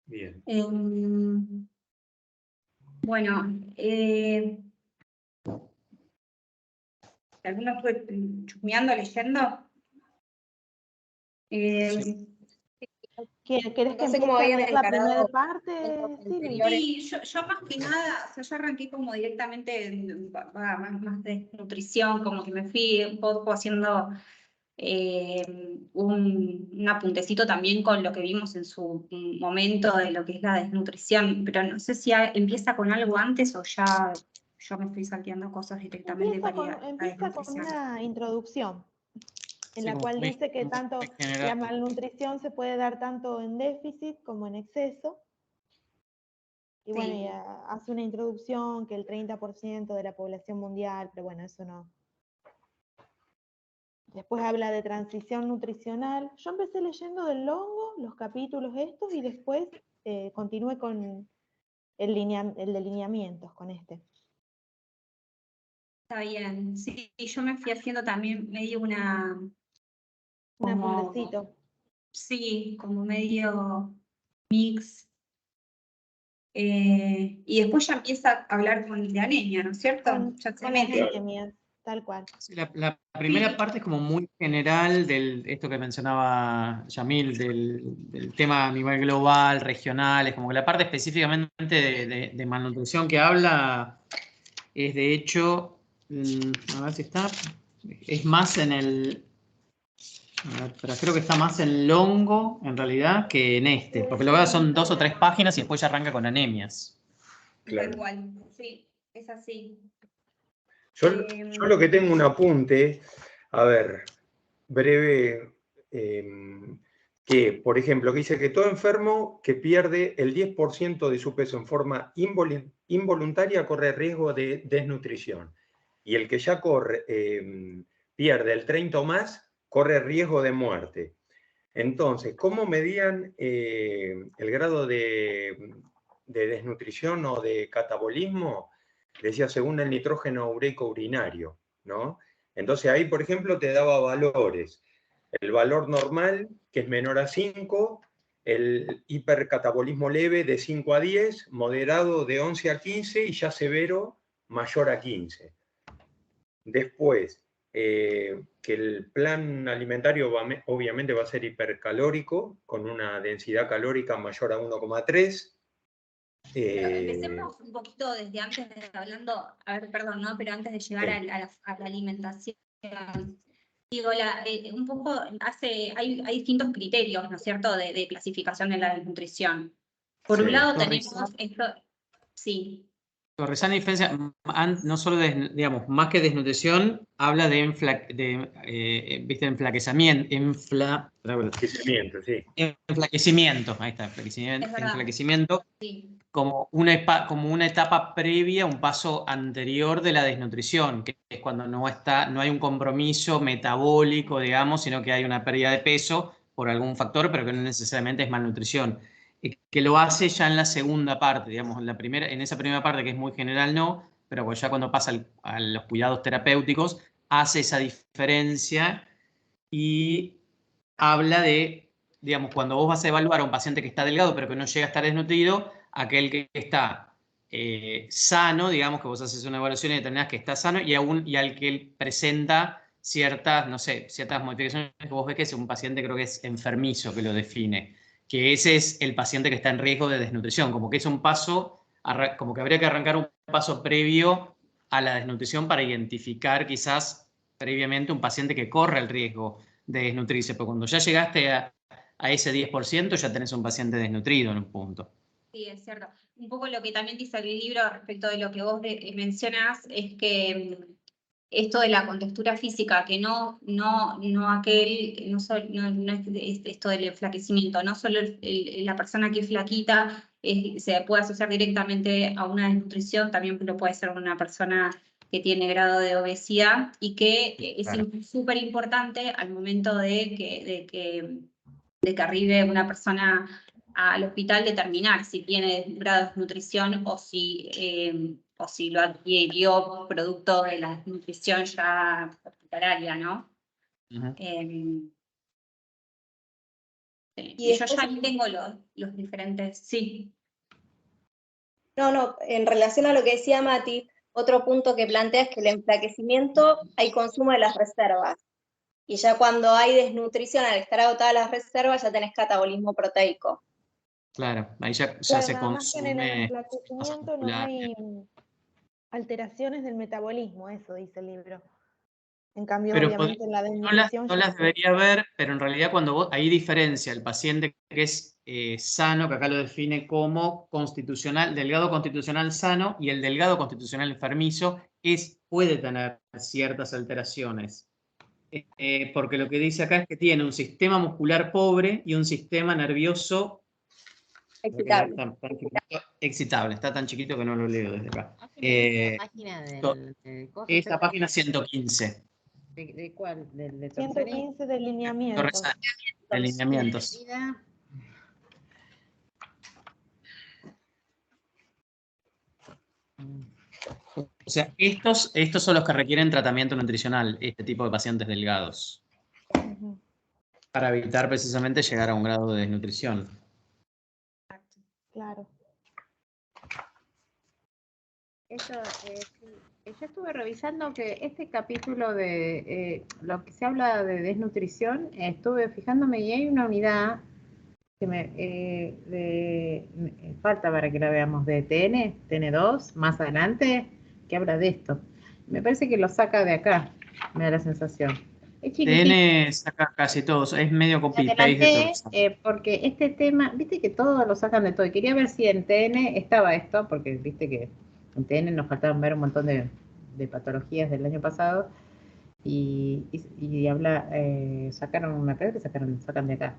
Bien. Bueno, ¿alguno fue chusmeando, leyendo? Sí. ¿Querés que No sé cómo empiece a habían leer la encarado primera parte, Silvi? Sí, yo más que nada, o sea, yo arranqué como directamente más de nutrición, como que me fui un poco haciendo un apuntecito también con lo que vimos en su momento de lo que es la desnutrición, pero no sé si empieza con algo antes o ya yo me estoy salteando cosas directamente Empieza para la con desnutrición. una introducción, en Sí, la como cual muy- dice que muy tanto general. la malnutrición se puede dar tanto en déficit como en exceso. Y bueno, Sí. y hace una introducción que el 30% de la población mundial, pero bueno, eso no. Después habla de transición nutricional. Yo empecé leyendo del Longo, los capítulos estos, y después continué con el de lineamientos, con este. Está bien, sí, yo me fui haciendo también medio Un apuntecito. sí, como medio mix. Y después ya empieza a hablar de anemia, ¿no es cierto? Ya se Con las mete. anemias, tal cual. Sí, la primera parte es como muy general de esto que mencionaba Yamil, del tema a nivel global, regional, es como que la parte específicamente de malnutrición que habla es de hecho, a ver si está, es más en el, a ver, pero creo que está más en Longo en realidad que en este, porque lo que son 2 o 3 páginas y después ya arranca con anemias. Tal cual, sí, es así. Yo lo que tengo un apunte, a ver, breve, que, por ejemplo, que dice que todo enfermo que pierde el 10% de su peso en forma involuntaria corre riesgo de desnutrición. Y el que ya pierde el 30 o más, corre riesgo de muerte. Entonces, ¿cómo medían el grado de desnutrición o de catabolismo? Decía, según el nitrógeno ureico urinario, ¿no? Entonces ahí, por ejemplo, te daba valores. El valor normal, que es menor a 5, el hipercatabolismo leve de 5 a 10, moderado de 11 a 15 y ya severo mayor a 15. Después, que el plan alimentario obviamente va a ser hipercalórico, con una densidad calórica mayor a 1,3. Empecemos un poquito desde antes, hablando, a ver, perdón, ¿no? Pero antes de llegar Sí. a la alimentación. Digo, un poco hay distintos criterios, ¿no es cierto?, de clasificación de la desnutrición. Por un Sí. lado tenemos esto, sí. Torresana diferencia, no solo de, digamos, más que desnutrición, habla de ¿viste? Enflaquecimiento, sí. Enflaquecimiento, ahí está, Es verdad. enflaquecimiento, Sí. como una etapa previa, un paso anterior de la desnutrición, que es cuando no hay un compromiso metabólico, digamos, sino que hay una pérdida de peso por algún factor, pero que no necesariamente es malnutrición. Que lo hace ya en la segunda parte, digamos, en esa primera parte que es muy general no, pero pues ya cuando pasa a los cuidados terapéuticos, hace esa diferencia y habla de, digamos, cuando vos vas a evaluar a un paciente que está delgado pero que no llega a estar desnutrido, aquel que está sano, digamos, que vos haces una evaluación y determinás que está sano y al que él presenta ciertas, no sé, ciertas modificaciones que vos ves que es un paciente, creo que es enfermizo que lo define, que ese es el paciente que está en riesgo de desnutrición, como que es un paso, como que habría que arrancar un paso previo a la desnutrición para identificar quizás previamente un paciente que corre el riesgo de desnutrirse, pero cuando ya llegaste a ese 10% ya tenés un paciente desnutrido en un punto. Sí, es cierto. Un poco lo que también dice el libro respecto de lo que vos mencionás es que esto de la contextura física, que no es esto del enflaquecimiento, no solo la persona que es flaquita se puede asociar directamente a una desnutrición, también lo puede ser una persona que tiene grado de obesidad y que es súper importante al momento de que arribe una persona al hospital determinar si tiene grado de desnutrición o si lo adquirió producto de la desnutrición ya hospitalaria, ¿no? Sí. Y Yo después- ya ahí tengo los diferentes, sí. No, en relación a lo que decía Mati, otro punto que plantea es que el enflaquecimiento hay consumo de las reservas. Y ya cuando hay desnutrición, al estar agotadas las reservas, ya tenés catabolismo proteico. Claro, ahí ya Claro, se nada más que en el consume. enflaquecimiento no hay alteraciones del metabolismo, eso dice el libro. En cambio, Pero obviamente en la no desnutrición no ya las sí. debería ver, pero en realidad cuando vos, ahí diferencia el paciente que es sano, que acá lo define como constitucional, delgado constitucional sano, y el delgado constitucional enfermizo puede tener ciertas alteraciones. Porque lo que dice acá es que tiene un sistema muscular pobre y un sistema nervioso Excitable. excitable. Está tan chiquito que no lo leo desde acá. Página del coso, Esta página 115. ¿De cuál? ¿De 115 de lineamientos. De lineamientos. O sea, estos son los que requieren tratamiento nutricional, este tipo de pacientes delgados, Ujú. para evitar precisamente llegar a un grado de desnutrición. Claro. Esto, yo estuve revisando que este capítulo de lo que se habla de desnutrición, estuve fijándome y hay una unidad que me falta para que la veamos, de TN2, más adelante, que habla de esto. Me parece que lo saca de acá, me da la sensación. Es chiquitito. TN saca casi todos, es medio copy-paste de Adelanté, todo. porque este tema, viste que todos lo sacan de todo, y quería ver si en TN estaba esto, porque viste que en TN nos faltaban ver un montón de patologías del año pasado, y habla, sacaron, me parece que sacan de acá.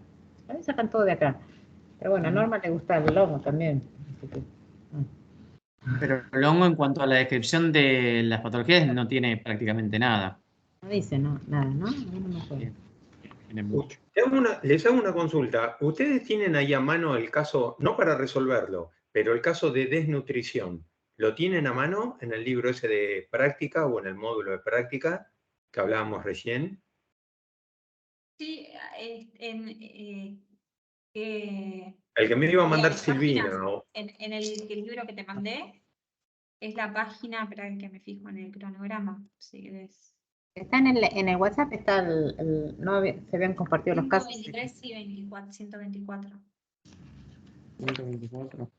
A mí sacan todo de acá. Pero bueno, a Norma le gusta el lomo también. Así que, Pero Longo, en cuanto a la descripción de las patologías, no tiene prácticamente nada. no dice nada, ¿no? A mí no me acuerdo. Tiene mucho. Les hago una consulta. ¿Ustedes tienen ahí a mano el caso, no para resolverlo, pero el caso de desnutrición? ¿Lo tienen a mano en el libro ese de práctica o en el módulo de práctica que hablábamos recién? Sí, El que me iba a mandar las Silvina. páginas ¿No? en el libro que te mandé, es la página, espera que me fijo en el cronograma, si querés. Está en el WhatsApp, está no se habían compartido los casos. 123 y 24, 124. 124.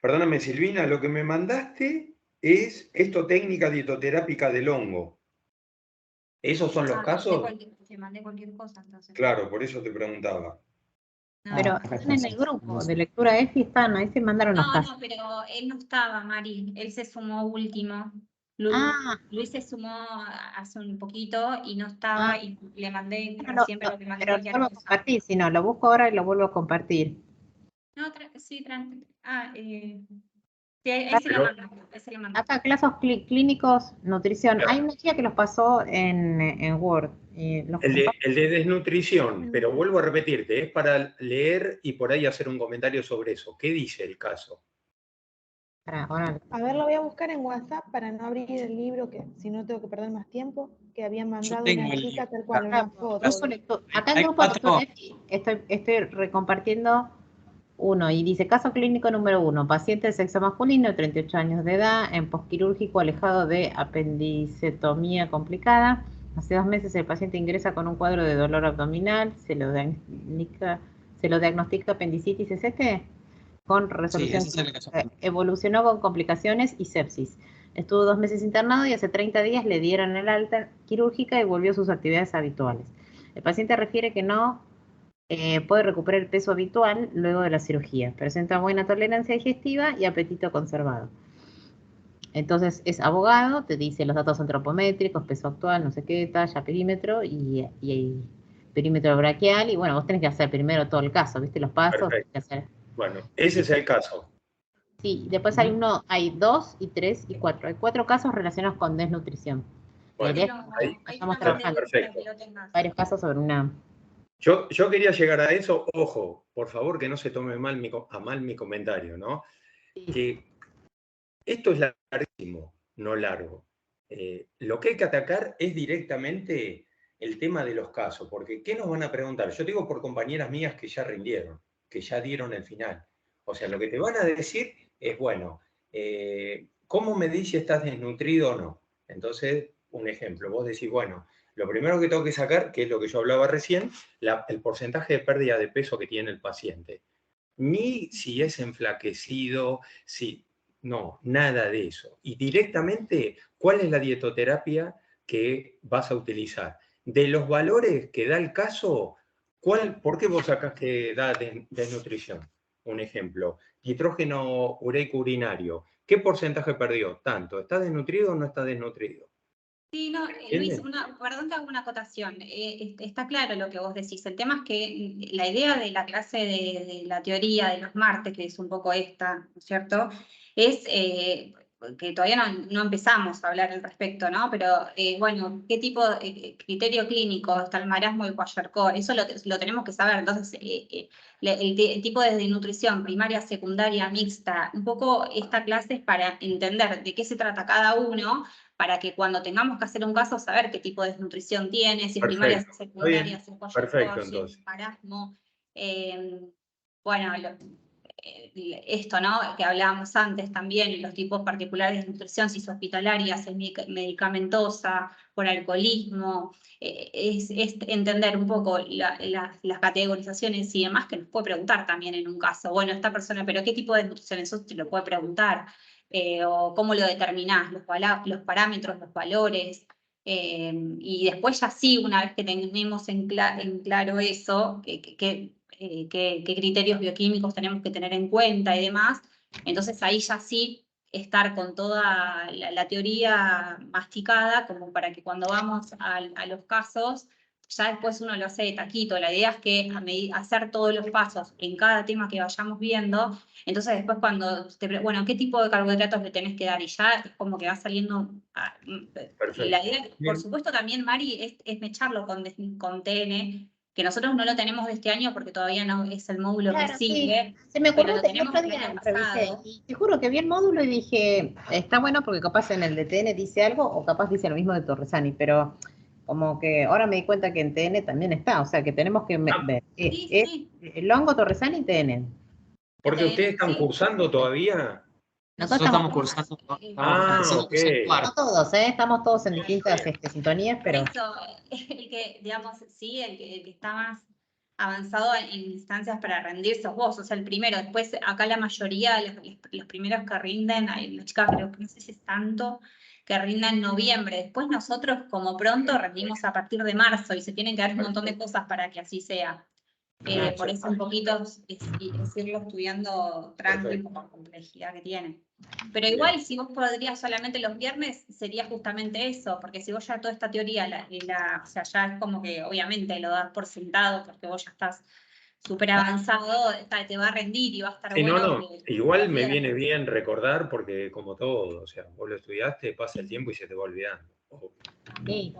Perdóname, Silvina, lo que me mandaste es esto técnica dietoterápica del hongo. ¿Esos son los casos? Te mandé cualquier cosa, entonces. Claro, por eso te preguntaba. No, Pero están en el grupo de lectura EFI, ahí se mandaron los casos. no, pero él no estaba, Mari. Él se sumó último. Luis se sumó hace un poquito y no estaba y le mandé, como siempre, lo que mandé Pero lo cualquier vuelvo a cosa. compartir, si no, lo busco ahora y lo vuelvo a compartir. No, sí, sí, ahí se lo mando. Ahí se lo mando. Acá, clases clínicos, nutrición. Hay una chica que los pasó en Word. El de desnutrición, pero vuelvo a repetirte, es para leer y por ahí hacer un comentario sobre eso. ¿Qué dice el caso? A ver, lo voy a buscar en WhatsApp para no abrir el libro, que si no tengo que perder más tiempo, que habían mandado tengo una el chica libro tal cual, Acá, una foto. acá en Hay grupo de cuatro. lectura estoy recompartiendo uno y dice caso clínico número 1, paciente de sexo masculino, 38 años de edad, en posquirúrgico alejado de apendicectomía complicada. Hace 2 meses el paciente ingresa con un cuadro de dolor abdominal, se lo diagnostica apendicitis, ¿es este? Con resolución. Sí, ese es el caso. Evolucionó con complicaciones y sepsis. Estuvo 2 meses internado y hace 30 días le dieron el alta quirúrgica y volvió a sus actividades habituales. El paciente refiere que no puede recuperar el peso habitual luego de la cirugía. Presenta buena tolerancia digestiva y apetito conservado. Entonces es abogado, te dice los datos antropométricos, peso actual, no sé qué, talla, perímetro y perímetro braquial. Y bueno, vos tenés que hacer primero todo el caso, ¿viste? Los pasos. Perfecto. Que hacer. Bueno, ese es el caso. Sí, después hay 2 y 3 y 4. Hay 4 casos relacionados con desnutrición. Bueno, Ahí estamos te mandé trabajando perfecto. para que lo tengas. varios casos sobre una... Yo quería llegar a eso, ojo, por favor que no se tome mal mi comentario, ¿no? Que esto es larguísimo, no largo. Lo que hay que atacar es directamente el tema de los casos, porque ¿qué nos van a preguntar? Yo digo por compañeras mías que ya rindieron, que ya dieron el final. O sea, lo que te van a decir es, bueno, ¿cómo medís si estás desnutrido o no? Entonces, un ejemplo, vos decís, bueno, lo primero que tengo que sacar, que es lo que yo hablaba recién, el porcentaje de pérdida de peso que tiene el paciente. Ni si es enflaquecido, no, nada de eso. Y directamente, ¿cuál es la dietoterapia que vas a utilizar? De los valores que da el caso, ¿por qué vos sacás que da desnutrición? Un ejemplo, nitrógeno ureico urinario. ¿Qué porcentaje perdió? Tanto. ¿Está desnutrido o no está desnutrido? Sí, no, Luis, perdón que hago una acotación. Está claro lo que vos decís. El tema es que la idea de la clase de la teoría de los martes, que es un poco esta, ¿no es cierto? Es que todavía no empezamos a hablar al respecto, ¿no? Pero bueno, ¿qué tipo de criterio clínico está el marasmo y el Kwashiorkor? Eso lo tenemos que saber. Entonces, el tipo de nutrición primaria, secundaria, mixta, un poco esta clase es para entender de qué se trata cada uno, para que cuando tengamos que hacer un caso, saber qué tipo de desnutrición tiene, si es primaria, si es secundaria, si es Kwashiorkor, si es marasmo. Bueno, esto, ¿no? Que hablábamos antes también, los tipos particulares de nutrición, si es hospitalaria, si es medicamentosa, por alcoholismo, es entender un poco las categorizaciones y demás que nos puede preguntar también en un caso. Bueno, esta persona, pero ¿qué tipo de nutrición? Eso te lo puede preguntar. O cómo lo determinás, los parámetros, los valores, y después ya sí, una vez que tenemos en claro eso, qué criterios bioquímicos tenemos que tener en cuenta y demás, entonces ahí ya sí estar con toda la teoría masticada, como para que cuando vamos a los casos, ya después uno lo hace de taquito. La idea es que hacer todos los pasos en cada tema que vayamos viendo. Entonces después cuando bueno, ¿qué tipo de carbohidratos le tenés que dar? Y ya es como que va saliendo. La idea, por supuesto, también, Mari, es mecharlo con TN, que nosotros no lo tenemos de este año porque todavía no es el módulo que sigue. Sí. Se me ocurrió pero lo tenemos el año pasado. Y te juro que vi el módulo y dije, está bueno porque capaz en el de TN dice algo o capaz dice lo mismo de Torresani, pero como que ahora me di cuenta que en TN también está, o sea que tenemos que ver. Sí. Longo, Torresani y TN. Porque ustedes están cursando todavía. Nosotros estamos cursando. Ok. No todos, estamos todos en distintas sintonías, pero. Por eso, el que, digamos, sí, el que está más avanzado en instancias para rendir sos vos, o sea, el primero. Después, acá la mayoría, los primeros que rinden, hay las chicas, pero no sé si es tanto, que rinden en noviembre. Después nosotros, como pronto, rendimos a partir de marzo y se tienen que dar un montón de cosas para que así sea. Por eso un poquito es irlo estudiando tranquilo por la complejidad que tiene. Pero igual, si vos podrías solamente los viernes, sería justamente eso, porque si vos ya toda esta teoría, o sea, ya es como que obviamente lo das por sentado, porque vos ya estás súper avanzado, te va a rendir y va a estar bueno. No, igual me viene bien recordar, porque como todo, o sea, vos lo estudiaste, pasa el tiempo y se te va olvidando. Sí.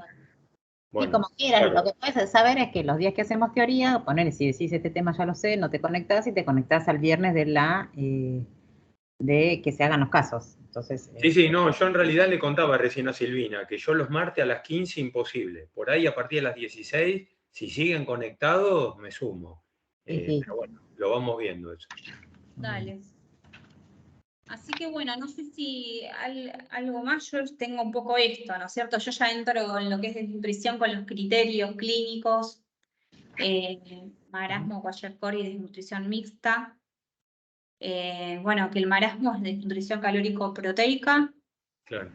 Bueno, y como quieras, claro. Lo que puedes saber es que los días que hacemos teoría, poner si decís este tema ya lo sé, no te conectás y te conectás al viernes de que se hagan los casos. Entonces, Sí, no, yo en realidad le contaba recién a Silvina que yo los martes a las 15 imposible. Por ahí a partir de las 16, si siguen conectados, me sumo. Sí. Pero bueno, lo vamos viendo eso. Dale. Así que bueno, no sé si algo más, yo tengo un poco esto, ¿no es cierto? Yo ya entro en lo que es desnutrición con los criterios clínicos, marasmo, Kwashiorkor y desnutrición mixta. Bueno, que el marasmo es desnutrición calórico-proteica, Claro.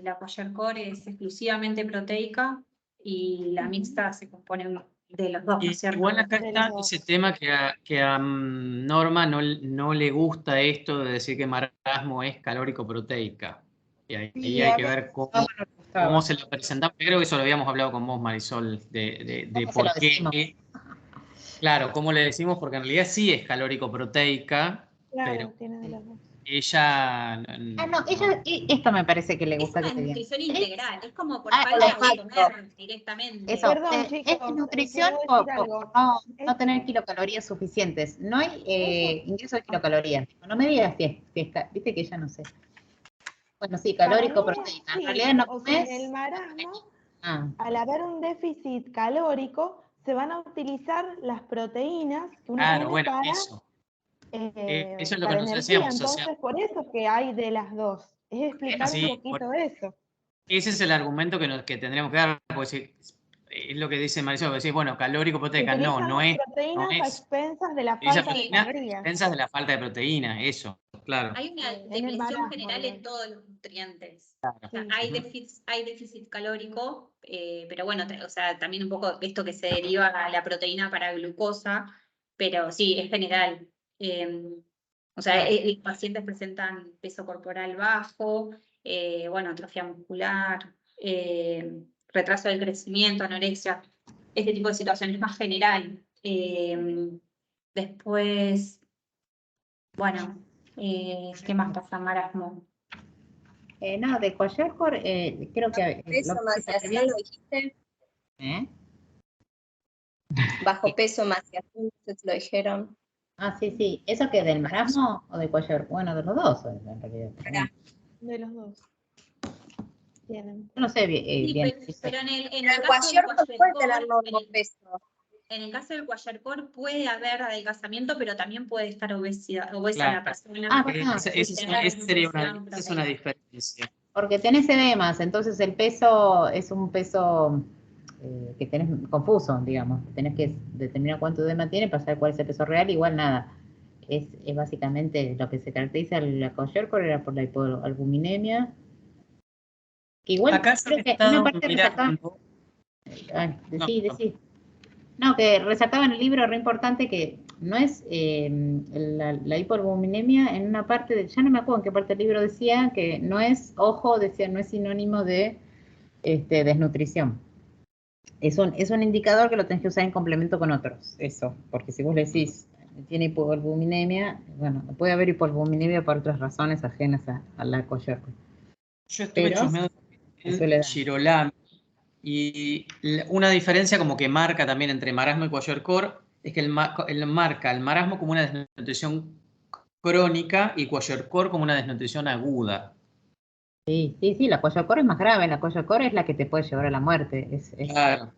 la Kwashiorkor es exclusivamente proteica y la mixta se compone de los dos, ¿no es cierto? Igual acá está ese tema que a Norma no le gusta esto de decir que marasmo es calórico-proteica. Y ahí hay que ver cómo se lo presentamos. Creo que eso lo habíamos hablado con vos, Marisol, de por qué. Claro, cómo le decimos, porque en realidad sí es calórico-proteica, pero tiene de los dos. ella... esto me parece que le gusta que te diga. Es nutrición integral, es como por falta de comer directamente. Eso, Perdón, chicos, es nutrición por no tener kilocalorías suficientes. No hay ingreso de kilocalorías. No me digas fiesta, viste que ya no sé. Bueno, sí, calórico, proteica. En realidad no comes. El marasmo al haber un déficit calórico, se van a utilizar las proteínas que uno Claro, tiene bueno, para, eso. Eso es lo que para nosotros energía. decíamos. O Entonces, sea, por eso que hay de las dos. Es explicar un sí, poquito eso. ese es el argumento que tendríamos que dar. Porque es lo que dice Marisol, que decís, bueno, calórico, proteica. No, Utilizan no las es. proteínas a expensas de la Utiliza falta de proteína a calorías. expensas de la falta de proteína, eso, claro. Hay una En el depresión marasmo, general digamos. en todos los nutrientes. Claro. O sea, Sí. hay déficit calórico, pero bueno, o sea, también un poco esto que se deriva a la proteína para glucosa, pero sí, es general. O sea, los pacientes presentan peso corporal bajo, bueno, atrofia muscular, retraso del crecimiento, anorexia, este tipo de situaciones más general. Después, bueno, ¿qué más pasa? Marasmo. No, de Kwashiorkor, creo que Peso, lo maciación, lo dijiste. ¿Eh? Bajo peso, maciación, ustedes lo dijeron. Ah, sí, sí. ¿Eso que del marasmo o de Kwashiorkor? Bueno, de los dos, en realidad. De los dos. Tienen. Yo no sé Sí, bien. pero en el El caso del Kwashiorkor puede tener Kwashiorkor, nuevo peso. en el caso del Kwashiorkor puede haber adelgazamiento, pero también puede estar obesa Claro. la persona. Ah, bueno. Esa sería esa es una diferencia. Porque tenés edemas, entonces el peso es un peso que tenés confuso, digamos. Tenés que determinar cuánto edema tiene para saber cuál es el peso real. Igual nada. Es básicamente lo que se caracteriza la Kwashiorkor era por la hipoalbuminemia. Igual Acá yo creo he que estado una parte resaltaba. mirando. Decí. No, que resaltaba en el libro re importante que no es la hipoalbuminemia en una parte, ya no me acuerdo en qué parte del libro decía, que no es, ojo, decía, no es sinónimo de desnutrición. Es un indicador que lo tenés que usar en complemento con otros, eso, porque si vos le decís, tiene hipoalbuminemia, bueno, puede haber hipoalbuminemia por otras razones ajenas a la Kwashiorkor. Yo estuve chusmeando en Girolami. Y una diferencia como que marca también entre marasmo y Kwashiorkor es que él marca el marasmo como una desnutrición crónica y Kwashiorkor como una desnutrición aguda. Sí, la Kwashiorkor es más grave, la Kwashiorkor es la que te puede llevar a la muerte. Claro.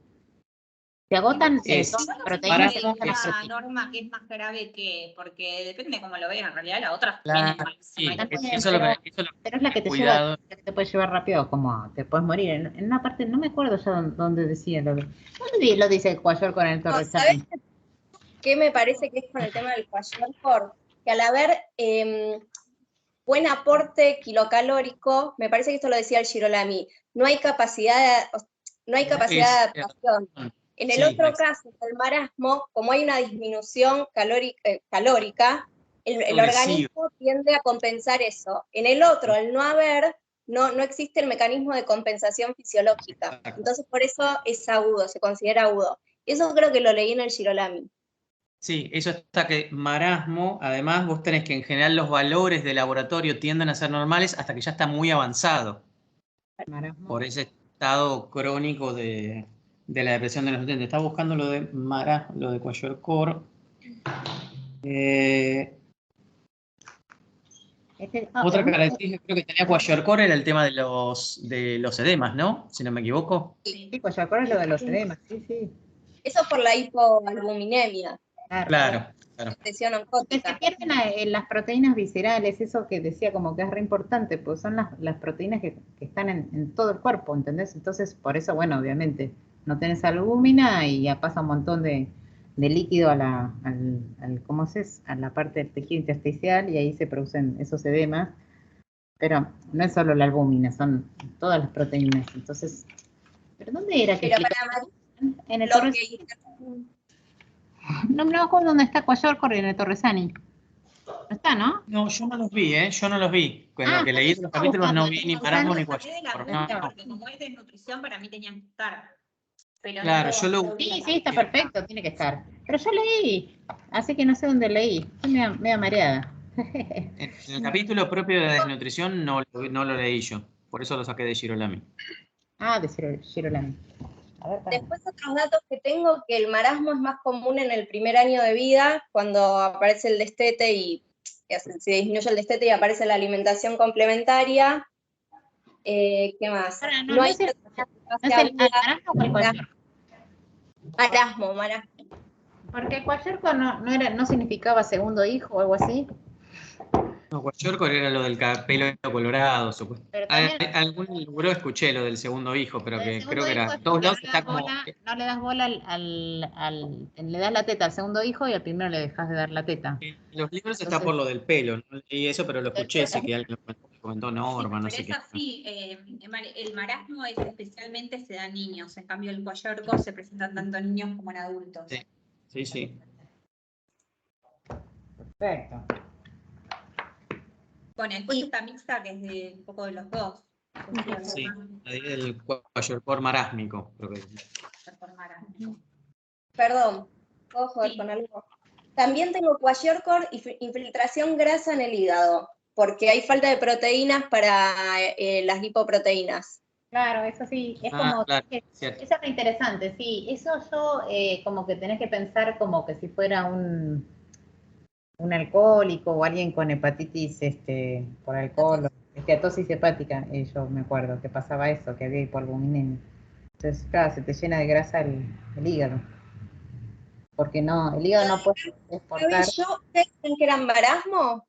Se agotan Es- todas las ¿Cómo proteínas. se marasmo define la norma que es más grave que? Porque depende de cómo lo vean, en realidad la otra Claro, tiene sí, También, eso es lo que pero es la que te lleva, cuidado. la que te puede llevar rápido, como te puedes morir. En una parte, no me acuerdo ya dónde decía ¿dónde lo dice el Kwashiorkor con el Torresani? ¿Sabes qué me parece que es con el tema del Kwashiorkor? Que al haber buen aporte kilocalórico, me parece que esto lo decía el Girolami, no hay capacidad de adaptación. En el otro caso, el marasmo, como hay una disminución calórica, el organismo tiende a compensar eso. En el otro, al no haber, no existe el mecanismo de compensación fisiológica. Entonces, por eso es agudo, se considera agudo. Eso creo que lo leí en el Girolami. Sí, eso está que marasmo, además vos tenés que en general los valores de laboratorio tienden a ser normales hasta que ya está muy avanzado. Marasmo. Por ese estado crónico de la depresión de los nutrientes. Estaba buscando lo de marasmo, lo de Kwashiorkor. Otra característica creo que tenía Kwashiorkor era el tema de los edemas, ¿no? Si no me equivoco. Sí, Kwashiorkor es lo de los edemas, sí. Eso por la hipoalbuminemia. Claro. Presión Porque oncótica. se pierden las proteínas viscerales, eso que decía como que es re importante, pues son las proteínas que están en todo el cuerpo, ¿entendés? Entonces, por eso, bueno, obviamente, no tenés albúmina y ya pasa un montón de líquido a la parte del tejido intersticial y ahí se producen esos edemas, pero no es solo la albúmina, son todas las proteínas. Entonces, ¿pero dónde era que Pero para María, en el lo Torres? que No me acuerdo dónde está Kwashiorkor en el Torresani. No está, ¿no? No, yo no los vi, yo no los vi. En lo que leí de los capítulos no vi ni marasmo ni Kwashiorkor. Porque como es desnutrición, para mí tenían que estar. Pero Claro, no, yo lo... Sí, está perfecto, tiene que estar. Pero yo leí, así que no sé dónde leí. Estoy medio mareada. En el capítulo propio de desnutrición no lo leí yo. Por eso lo saqué de Girolami. Ah, de Girolami. Después otros datos que tengo, que el marasmo es más común en el primer año de vida, cuando aparece el destete y se disminuye el destete y aparece la alimentación complementaria. ¿Qué más? Ahora, No hay ¿no es el marasmo o el cuayorco? marasmo. Porque el cuayorco no significaba segundo hijo o algo así. No, Guayorco era lo del pelo colorado, supuestamente. Pero también Algún libro escuché lo del segundo hijo, pero lo del que segundo creo que hijo era. es Todos porque lados está como. no le das bola le das la teta al segundo hijo y al primero le dejas de dar la teta. En los libros está Entonces, por lo del pelo, no leí eso, pero lo escuché, después- sé que alguien lo comentó Norma, Sí, no pero sé es qué. así, el marasmo es especialmente se da en niños, en cambio el cuayorco se presentan tanto en niños como en adultos. Sí, sí, sí. Perfecto. Bueno, después está mixta, que es de un poco de los dos. Sí, ahí el Guayorcor marásmico, creo que. Perdón, ¿puedo joder Sí. con algo? También tengo kwashiorkor y infiltración grasa en el hígado, porque hay falta de proteínas para las lipoproteínas. Claro, eso sí, es como, Claro, eso es lo interesante, sí, eso yo como que tenés que pensar como que si fuera un alcohólico o alguien con hepatitis por alcohol, esteatosis hepática, yo me acuerdo que pasaba eso, que había hipoalbuminemia. Entonces, claro, se te llena de grasa el hígado. Porque no, el hígado no puede exportar. ¿Ustedes creen que eran marasmo?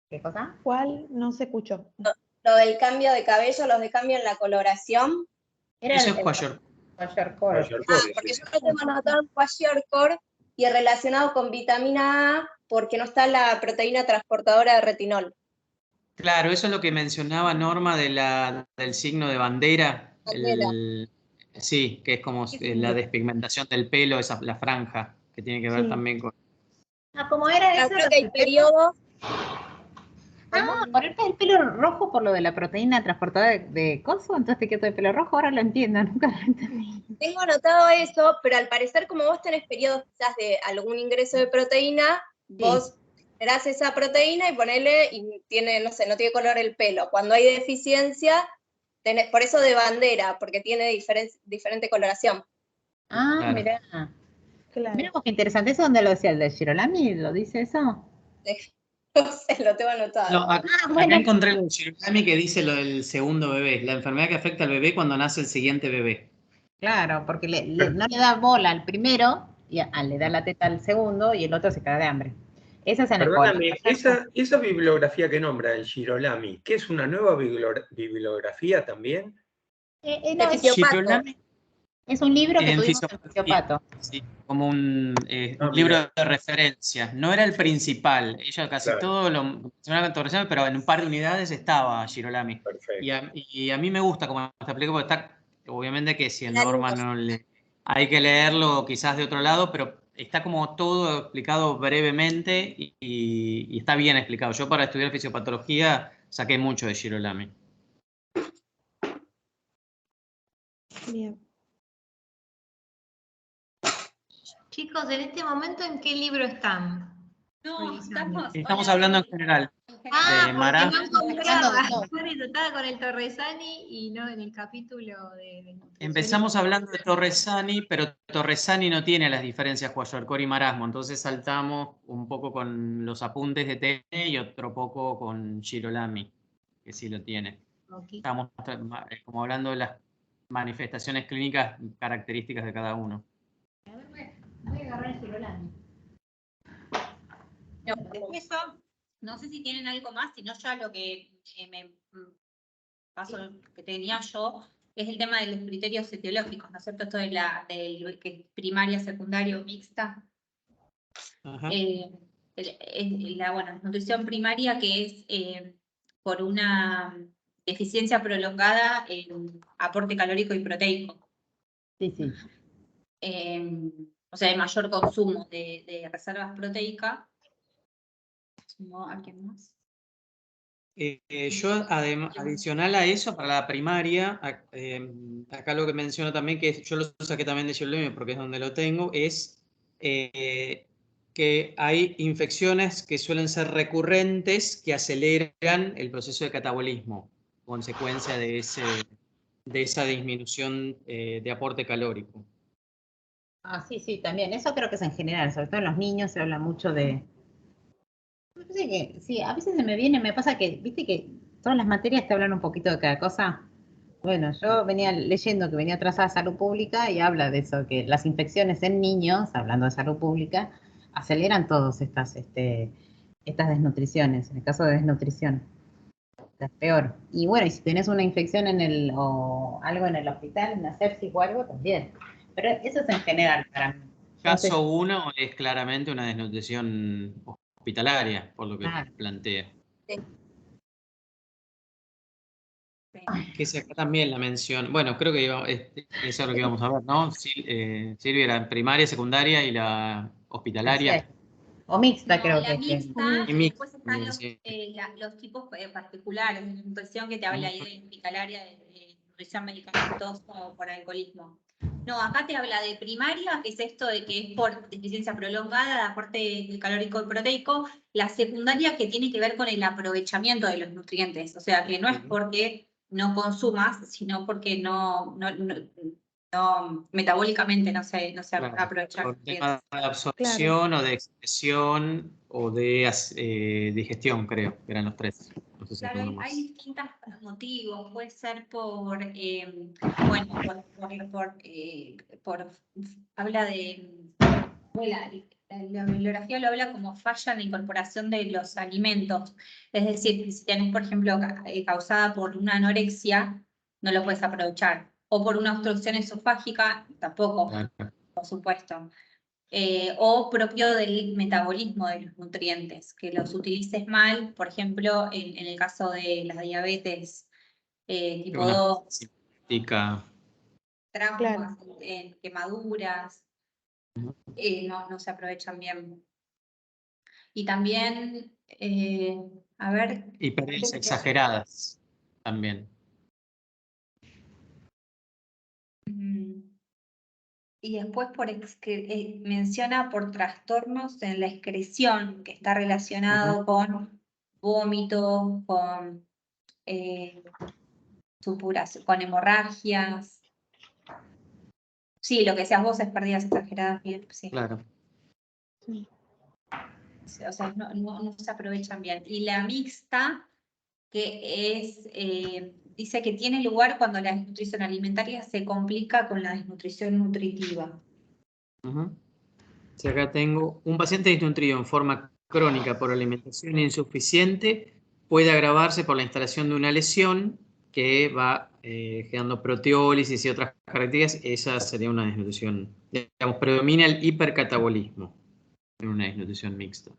¿Qué cosa? ¿Cuál? No se escuchó. Lo del cambio de cabello, los de cambio en la coloración. Eso es Guayorcor. Porque yo lo tengo anotado en kwashiorkor y relacionado con vitamina A, porque no está la proteína transportadora de retinol. Claro, eso es lo que mencionaba Norma del signo de bandera. Sí, que es como la despigmentación del pelo, la franja, que tiene que ver Sí. también con. ¿Cómo era eso? Creo que hay periodos. Por el pelo rojo por lo de la proteína transportada de coso, entonces te quedó de pelo rojo, ahora lo entiendo, nunca lo entendí. Tengo anotado eso, pero al parecer como vos tenés periodos quizás de algún ingreso de proteína, vos generás esa proteína y ponele, y tiene, no sé, no tiene color el pelo. Cuando hay deficiencia, por eso de bandera, porque tiene diferente coloración. Ah, Claro. mirá. Claro. Mirá vos qué interesante. ¿Eso dónde lo decía? ¿El de Girolami? ¿Lo dice eso? No sé, lo tengo anotado. No, acá encontré el Girolami que dice lo del segundo bebé, la enfermedad que afecta al bebé cuando nace el siguiente bebé. Claro, porque no le da bola al primero, y le da la teta al segundo, y el otro se caga de hambre. Esa es en el Perdóname, esa bibliografía que nombra el Girolami, ¿qué es una nueva bibliografía también? No, Girolami es un libro que en tuvimos en Fisiopato. Sí, como un Ah, libro mira. de referencia. No era el principal. Ella casi Claro. todo lo mencionaba con torresano, pero en un par de unidades estaba Girolami. Perfecto. Y a mí me gusta como te explico, porque está, obviamente que si en Claro. Norma no le... Hay que leerlo quizás de otro lado, pero está como todo explicado brevemente y está bien explicado. Yo para estudiar fisiopatología saqué mucho de Girolami. Bien. Chicos, en este momento, ¿en qué libro están? No, Estamos hablando en general. Ah, de porque marasmo. no encontraba. todo. Por eso estaba con el Torresani y no en el capítulo de nutrición. Empezamos hablando de Torresani, pero Torresani no tiene las diferencias Kwashiorkor y marasmo, entonces saltamos un poco con los apuntes de TN y otro poco con Girolami, que sí lo tiene. Okay. Estamos como hablando de las manifestaciones clínicas características de cada uno. A ver, voy a agarrar el Girolami. Eso, no sé si tienen algo más, sino ya lo que me paso que tenía yo, es el tema de los criterios etiológicos, ¿no es cierto? Esto de que es primaria, secundaria o mixta. Ajá. La nutrición primaria que es por una deficiencia prolongada en aporte calórico y proteico. Sí, sí. O sea, el mayor consumo de reservas proteicas. ¿No? ¿Alguien más? Yo, adicional a eso, para la primaria, acá lo que menciono también, que yo lo saqué también de Girolami porque es donde lo tengo, es que hay infecciones que suelen ser recurrentes que aceleran el proceso de catabolismo, consecuencia de esa disminución de aporte calórico. Ah, sí, sí, también. Eso creo que es en general, sobre todo en los niños se habla mucho de... Sí, a veces se me pasa que, viste que Todas las materias te hablan un poquito de cada cosa. Bueno, yo venía leyendo que venía atrasada salud pública y habla de eso, que las infecciones en niños, hablando de salud pública, aceleran todas estas desnutriciones, en el caso de desnutrición. Es peor. Y bueno, y si tenés una infección o algo en el hospital, una sepsis o algo, también. Pero eso es en general para mí. Entonces, Caso 1 es claramente una desnutrición hospitalaria, por lo que claro. plantea. Sí. Que si acá también la mención, bueno, creo que eso es lo que íbamos a ver, ¿no? Silvia, la primaria, secundaria y la hospitalaria. O mixta, No, creo la que es. mixta, Y y mixta después están también, los tipos particulares de nutrición que te habla ahí de hospitalaria, de nutrición medicamentosa o por alcoholismo. No, acá te habla de primaria, que es esto de que es por deficiencia prolongada de aporte calórico y proteico. La secundaria, que tiene que ver con el aprovechamiento de los nutrientes. O sea, que no es porque no consumas, sino porque no metabólicamente no se claro, aprovecha por bien. tema de absorción o de excreción o de digestión, creo, que eran los tres. No sé si Claro, alguno más. hay distintos motivos, puede ser por, habla de, la bibliografía lo habla como falla en la incorporación de los alimentos. Es decir, si tenés, por ejemplo, causada por una anorexia, no lo puedes aprovechar. O por una obstrucción esofágica, tampoco, Claro. por supuesto. O propio del metabolismo de los nutrientes, que los utilices mal, por ejemplo, en el caso de la diabetes tipo Una 2, sintética. traumas, quemaduras, no se aprovechan bien. Y también, a ver... Hiperemias exageradas también. Y después menciona por trastornos en la excreción, que está relacionado con vómito, con con hemorragias. Sí, lo que seas vos es pérdidas exageradas, bien, sí. Claro. O sea, no se aprovechan bien. Y la mixta, que dice que tiene lugar cuando la desnutrición alimentaria se complica con la desnutrición nutritiva. Si acá tengo un paciente desnutrido en forma crónica por alimentación insuficiente, puede agravarse por la instalación de una lesión que va generando proteólisis y otras características. Esa sería una desnutrición, digamos, predomina el hipercatabolismo en una desnutrición mixta.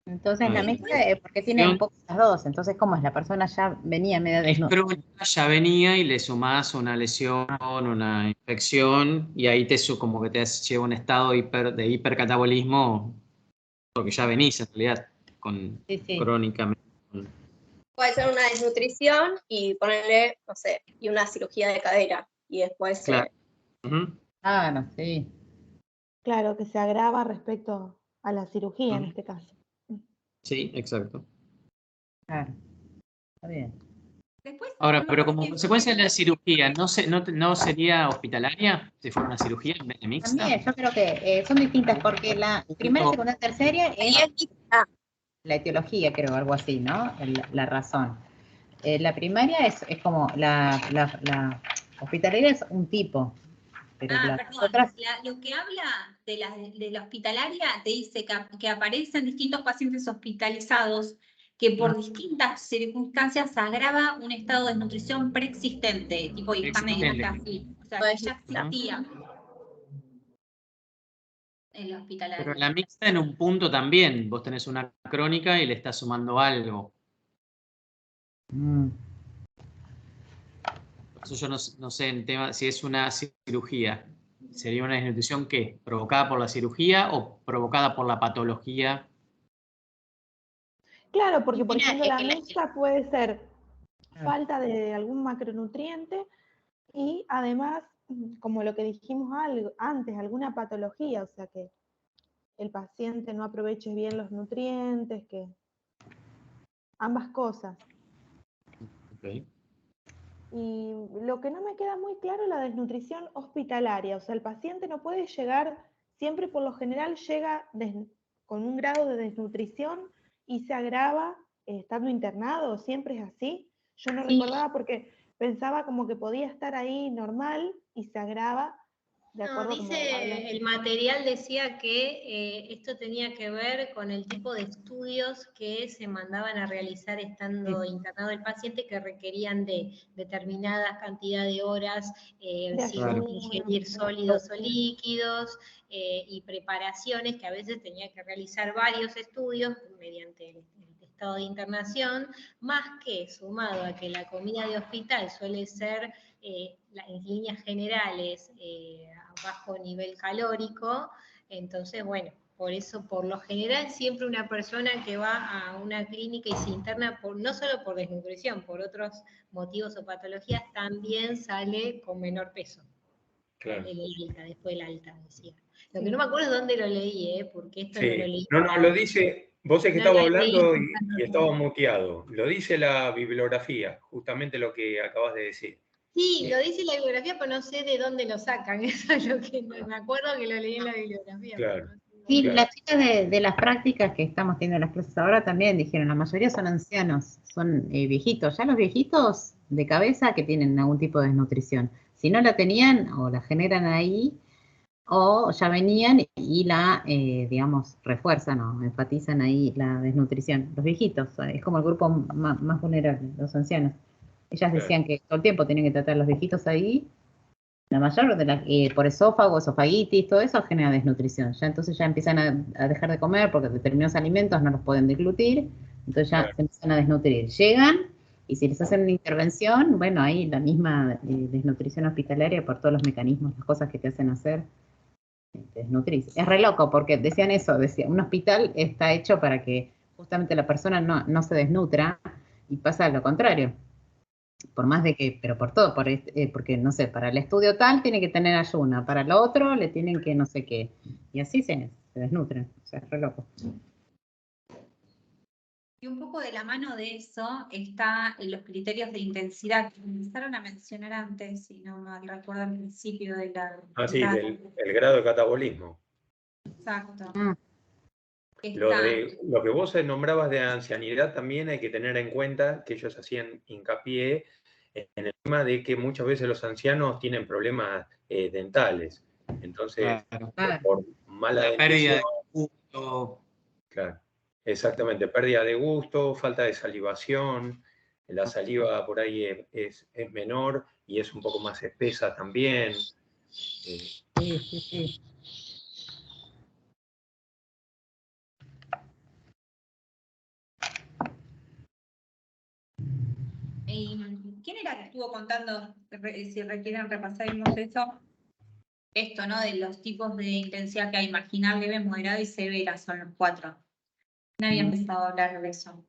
Entonces la mixta, porque tiene un poco las dos, entonces ¿cómo es? La persona ya venía media desnuda. Ya venía y le sumás una lesión, una infección, y ahí como que te lleva a un estado de hipercatabolismo, porque ya venís en realidad crónicamente. Puede ser una desnutrición y ponerle, no sé, y una cirugía de cadera. Y después... Claro. Claro, sí. Claro, que se agrava respecto a la cirugía en este caso. Sí, exacto. Claro. Está bien. Ahora, pero como consecuencia de la cirugía, ¿no sería hospitalaria si fuera una cirugía mixta? También, yo creo que son distintas porque la primera, segunda, tercera es la etiología, creo, algo así, ¿no? La razón. La primaria es como la hospitalaria es un tipo. Pero perdón, lo que habla de la hospitalaria te dice que aparecen distintos pacientes hospitalizados que por distintas circunstancias agrava un estado de desnutrición preexistente, tipo hipermedia, o sea, que ya existía en la hospitalaria. Pero la mixta en un punto también, vos tenés una crónica y le estás sumando algo. Por eso yo no sé en tema si es una cirugía. ¿Sería una desnutrición qué? ¿Provocada por la cirugía o provocada por la patología? Claro, porque por ejemplo la mixta puede ser falta de algún macronutriente y además, como lo que dijimos antes, alguna patología, o sea que el paciente no aproveche bien los nutrientes, que ambas cosas. Okay. Y lo que no me queda muy claro es la desnutrición hospitalaria, o sea, el paciente no puede llegar, siempre por lo general llega con un grado de desnutrición y se agrava estando internado, siempre es así. Yo no Sí. recordaba porque pensaba como que podía estar ahí normal y se agrava de No, acuerdo como dice, hablan. el material decía que esto tenía que ver con el tipo de estudios que se mandaban a realizar estando internado el paciente, que requerían de determinada cantidad de horas De sin ayuno, ingerir sólidos o líquidos, y preparaciones que a veces tenía que realizar varios estudios mediante el estado de internación, más que sumado a que la comida de hospital suele ser en líneas generales a bajo nivel calórico. Entonces, bueno, por eso, por lo general, siempre una persona que va a una clínica y se interna, no solo por desnutrición, por otros motivos o patologías, también sale con menor peso. Claro. Después del alta, decía. Lo que no me acuerdo es dónde lo leí, porque esto no lo Sí. leí. No, lo dice, vos es que No estaba lo leí. hablando y estaba muteado. Lo dice la bibliografía, justamente lo que acabas de decir. Sí, lo dice la bibliografía, pero no sé de dónde lo sacan. Eso es lo que no me acuerdo, que lo leí en la bibliografía. Claro. Sí, Claro. las chicas de las prácticas que estamos teniendo en las clases ahora también dijeron, la mayoría son ancianos, son viejitos. Ya los viejitos de cabeza que tienen algún tipo de desnutrición. Si no la tenían, o la generan ahí, o ya venían y la, digamos, refuerzan o enfatizan ahí la desnutrición. Los viejitos, es como el grupo más vulnerable, los ancianos. Ellas decían que todo el tiempo tienen que tratar a los viejitos ahí. La mayor de las, por esófago, esofagitis, todo eso genera desnutrición. Ya entonces ya empiezan a dejar de comer porque determinados alimentos no los pueden deglutir, entonces ya se empiezan a desnutrir. Llegan y si les hacen una intervención, bueno, ahí la misma desnutrición hospitalaria por todos los mecanismos, las cosas que te hacen hacer, te desnutrís. Es re loco porque decían eso, un hospital está hecho para que justamente la persona no se desnutra y pasa lo contrario. Por más de que, pero por todo, porque no sé, para el estudio tal tiene que tener ayuna, para lo otro le tienen que no sé qué, y así se desnutren, o sea, es re loco. Y un poco de la mano de eso está los criterios de intensidad que empezaron a mencionar antes, si no mal recuerdo al principio de la... Sí, el grado de catabolismo. Exacto. Lo que vos nombrabas de ancianidad también hay que tener en cuenta que ellos hacían hincapié en el tema de que muchas veces los ancianos tienen problemas dentales. Entonces, por mala dentición, pérdida de gusto. Claro, exactamente, pérdida de gusto, falta de salivación, la saliva por ahí es menor y es un poco más espesa también. Sí. ¿Quién era que estuvo contando, si requieren repasaremos eso? Esto, ¿no? De los tipos de intensidad que hay, marginal, leve, moderada y severa, son los 4. Nadie ha empezado a hablar de eso.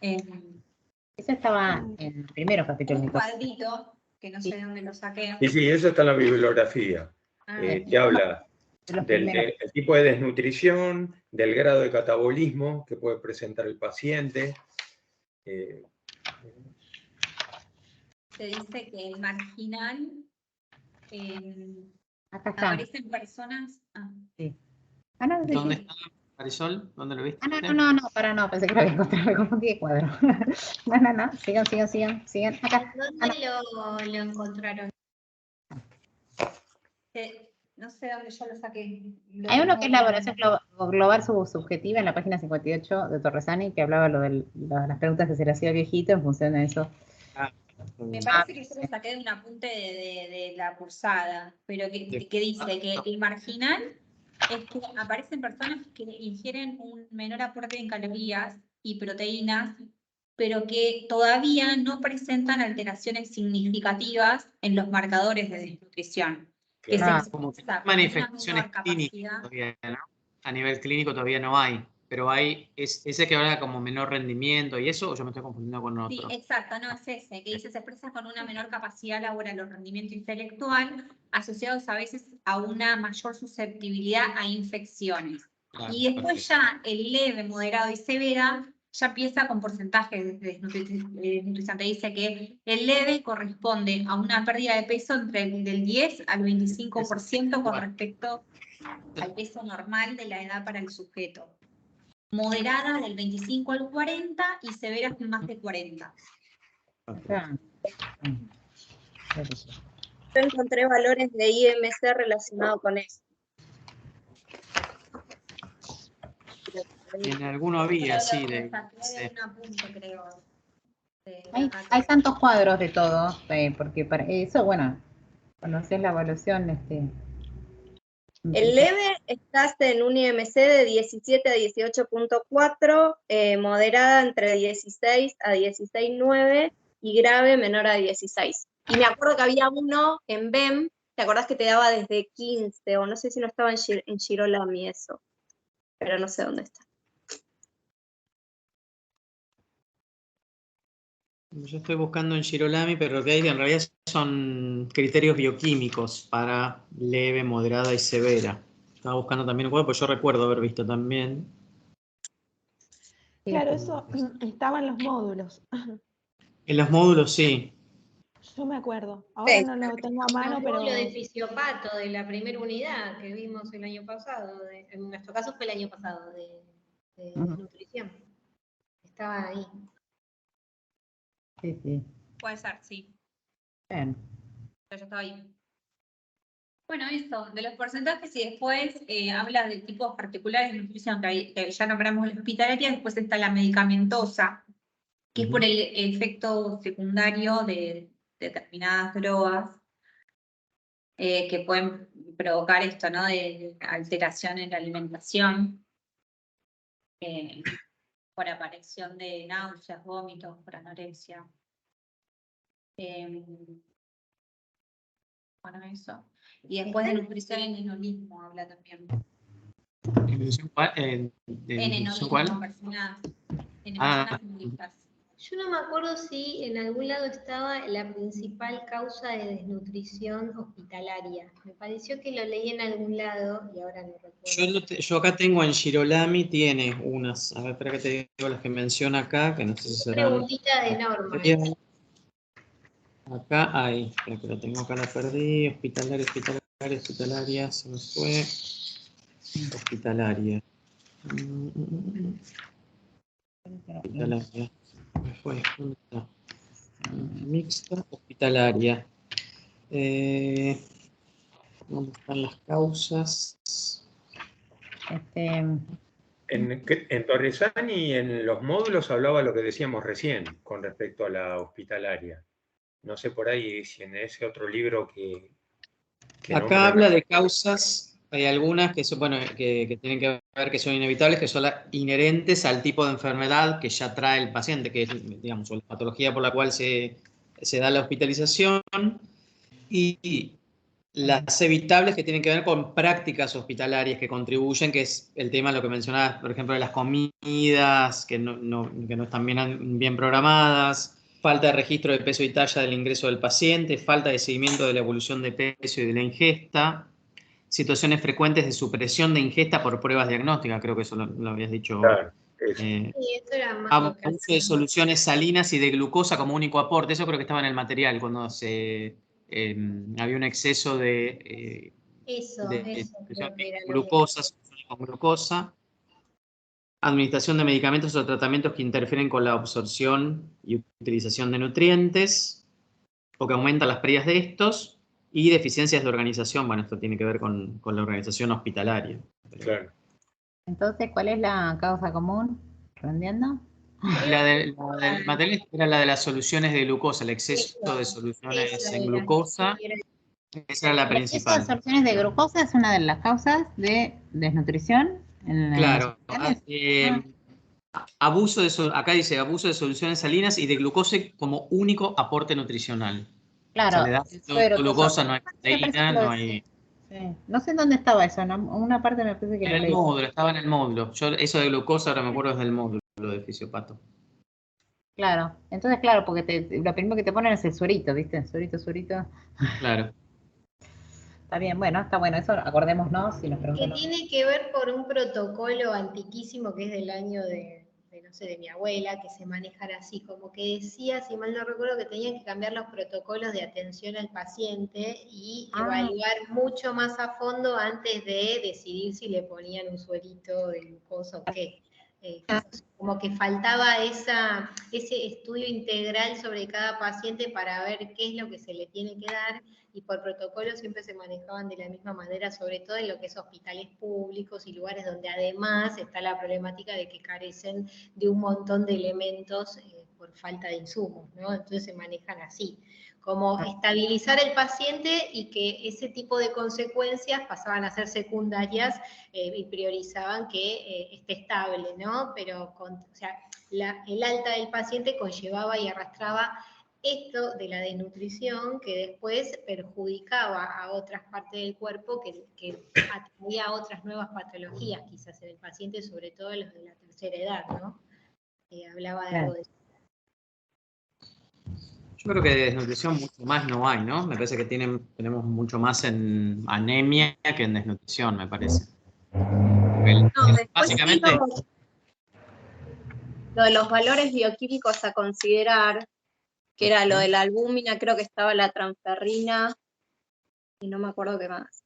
Eso estaba en el primero capítulo. Un cuadrito, que no sé de dónde lo saqué. Sí, eso está en la bibliografía, que habla del tipo de desnutrición, del grado de catabolismo que puede presentar el paciente. Se dice que el marginal aparece en personas... Sí. ¿Dónde está Marisol? ¿Dónde lo viste? No, pensé que lo había encontrado, me confundí de cuadro. No, sigan, acá. ¿Dónde lo encontraron? No sé dónde yo lo saqué. Hay uno que es la evaluación global subjetiva en la página 58 de Torresani, que hablaba de las preguntas que se le hacía al viejito en función de eso. Me parece que yo lo saqué de un apunte de la cursada, pero que dice que el marginal es que aparecen personas que ingieren un menor aporte en calorías y proteínas, pero que todavía no presentan alteraciones significativas en los marcadores de desnutrición. Que como manifestaciones clínicas todavía, ¿no? A nivel clínico todavía no hay, pero hay ese que habla como menor rendimiento y eso, o yo me estoy confundiendo con otro. Sí, exacto, no es ese, que dice se expresa con una menor capacidad laboral o rendimiento intelectual, asociados a veces a una mayor susceptibilidad a infecciones. Claro, y después ya el leve, moderado y severa ya empieza con porcentajes de desnutrición. Te dice que el leve corresponde a una pérdida de peso entre del 10 al 25% con respecto al peso normal de la edad para el sujeto. moderada del 25 al 40 y severas más de 40. Ah. Yo encontré valores de IMC relacionados con eso. En alguno había, sí, Creo que de... saqué de un apunte, creo. Hay tantos cuadros de todo, porque para eso, bueno, conocer la evaluación, El leve estás en un IMC de 17 a 18.4, moderada entre 16 a 16.9 y grave menor a 16. Y me acuerdo que había uno en BEM, ¿te acordás que te daba desde 15? O no sé si no estaba en Girolami eso, pero no sé dónde está. Yo estoy buscando en Girolami, pero lo que hay en realidad son criterios bioquímicos para leve, moderada y severa. Estaba buscando también un cuadro, porque yo recuerdo haber visto también. Claro, eso estaba en los módulos. En los módulos, sí. Yo me acuerdo. Ahora no lo tengo a mano, Un pero módulo de fisiopato de la primera unidad que vimos el año pasado, en nuestro caso fue el año pasado, de nutrición. Estaba ahí. Sí, sí. Puede ser, sí. Bien. Yo estaba ahí. Bueno, eso, de los porcentajes y después habla de tipos particulares de nutrición, que ya nombramos la hospitalaria, después está la medicamentosa, que es por el efecto secundario de determinadas drogas que pueden provocar esto, ¿no? De alteración en la alimentación, por aparición de náuseas, vómitos, por anorexia. Bueno, eso. Y después de nutrición en enolismo habla también. ¿En Enolismo, cuál? personas Ah. enolistas. Yo no me acuerdo si en algún lado estaba la principal causa de desnutrición hospitalaria. Me pareció que lo leí en algún lado y ahora no recuerdo. Yo acá tengo en Girolami, tiene unas, a ver, espera que te digo las que menciona acá, que no sé si serán... Preguntita de Norma. Acá hay, espera que lo tengo acá, la perdí, hospitalaria, se me fue, hospitalaria. Hospitalaria, me fue, ¿dónde está? Mixta, hospitalaria. ¿Dónde están las causas? En Torresani y en los módulos hablaba lo que decíamos recién con respecto a la hospitalaria. No sé por ahí si en ese otro libro que Acá habla de causas, hay algunas que son, bueno, que tienen que ver, que son inevitables, que son las inherentes al tipo de enfermedad que ya trae el paciente, que es, digamos, la patología por la cual se da la hospitalización, y las evitables que tienen que ver con prácticas hospitalarias que contribuyen, que es el tema de lo que mencionabas, por ejemplo, de las comidas que no están bien programadas, falta de registro de peso y talla del ingreso del paciente, falta de seguimiento de la evolución de peso y de la ingesta, situaciones frecuentes de supresión de ingesta por pruebas diagnósticas, creo que eso lo habías dicho. Claro, eso. Sí, eso era más Abuso de soluciones salinas y de glucosa como único aporte, eso creo que estaba en el material cuando había un exceso de eso creo que era glucosa, soluciones con glucosa. Administración de medicamentos o tratamientos que interfieren con la absorción y utilización de nutrientes o que aumentan las pérdidas de estos, y deficiencias de organización. Bueno, esto tiene que ver con la organización hospitalaria. Claro. Entonces, ¿cuál es la causa común? ¿Redondeando? La del material era la de las soluciones de glucosa, el exceso de soluciones en glucosa. Esa era la El exceso de principal. absorciones de glucosa es una de las causas de desnutrición en Claro. hospitales. Acá dice abuso de soluciones salinas y de glucosa como único aporte nutricional. Claro, O sea, le das glucosa, no hay proteína, no hay... Sí. No sé en dónde estaba eso, una parte me parece que En lo el leí. módulo, estaba en el módulo. Yo eso de glucosa ahora me acuerdo es del módulo de fisiopato. Claro, entonces claro, porque lo primero que te ponen es el suerito, ¿viste? Suerito. Claro. Está bien, bueno, está bueno, eso acordémonos si nos Que preguntan. tiene que ver por un protocolo antiquísimo que es del año no sé, de mi abuela, que se manejara así, como que decía, si mal no recuerdo, que tenían que cambiar los protocolos de atención al paciente y evaluar mucho más a fondo antes de decidir si le ponían un suerito de glucosa o qué. Como que faltaba ese estudio integral sobre cada paciente para ver qué es lo que se le tiene que dar, y por protocolo siempre se manejaban de la misma manera, sobre todo en lo que es hospitales públicos y lugares donde además está la problemática de que carecen de un montón de elementos por falta de insumos, ¿no? Entonces se manejan así, como estabilizar el paciente y que ese tipo de consecuencias pasaban a ser secundarias y priorizaban que esté estable, ¿no? Pero o sea, el alta del paciente conllevaba y arrastraba esto de la desnutrición que después perjudicaba a otras partes del cuerpo, que atraía otras nuevas patologías quizás en el paciente, sobre todo los de la tercera edad, ¿no? Hablaba de algo de eso. Yo creo que de desnutrición mucho más no hay, ¿no? Me parece que tenemos mucho más en anemia que en desnutrición, me parece. Básicamente, lo de los valores bioquímicos a considerar, que era lo de la albúmina, creo que estaba la transferrina, y no me acuerdo qué más.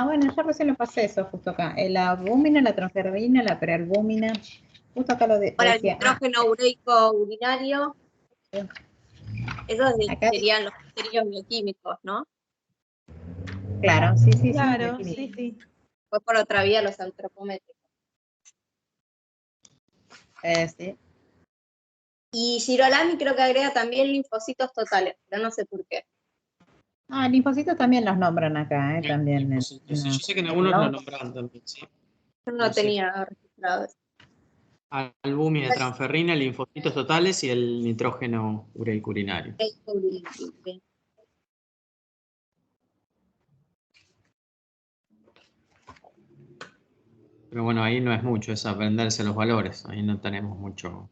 Bueno, yo recién lo pasé eso justo acá. La albúmina, la transferrina, la prealbúmina. Justo acá lo decía. Para el nitrógeno ureico urinario, esos serían los criterios bioquímicos, ¿no? Claro, sí. Claro, sí. Fue por otra vía los antropométricos. Sí. Y Girolami creo que agrega también linfocitos totales, pero no sé por qué. Linfocitos también los nombran acá, también. Sí, yo sé que en algunos lo nombraban también, sí. Yo no tenía registrado eso. Albúmina, transferrina, linfocitos totales y el nitrógeno ureico urinario. Pero bueno, ahí no es mucho, es aprenderse los valores. Ahí no tenemos mucho.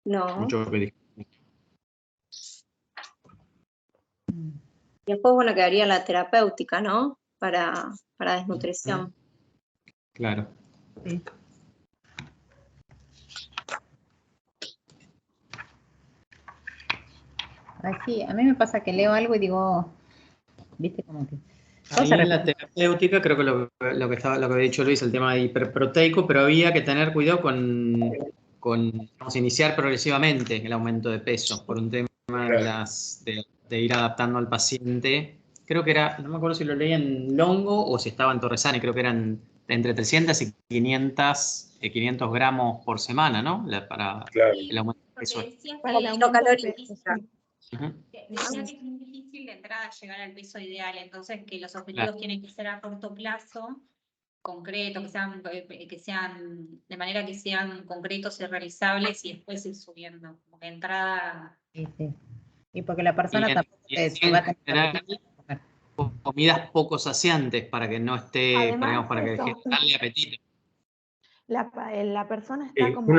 No. Mucho que discutir. Y después, bueno, quedaría la terapéutica, ¿no? Para desnutrición. Claro. Sí. Sí, a mí me pasa que leo algo y digo, viste, como que... Ahí en la terapéutica creo que lo que había dicho Luis, el tema de hiperproteico, pero había que tener cuidado con vamos a iniciar progresivamente el aumento de peso, por un tema de ir adaptando al paciente. Creo que era, no me acuerdo si lo leí en Longo o si estaba en Torresani, creo que eran entre 300 y 500 gramos por semana, ¿no? Para el aumento de peso. Para el aumento de peso, sí. Decía que es muy difícil de entrada llegar al peso ideal, entonces que los objetivos tienen que ser a corto plazo, concretos, que sean de manera que sean concretos y realizables y después ir subiendo, como que entrada. Sí. Y porque la persona tampoco se va a tener comidas poco saciantes para que no esté, Además, para que deje de darle apetito. La persona está como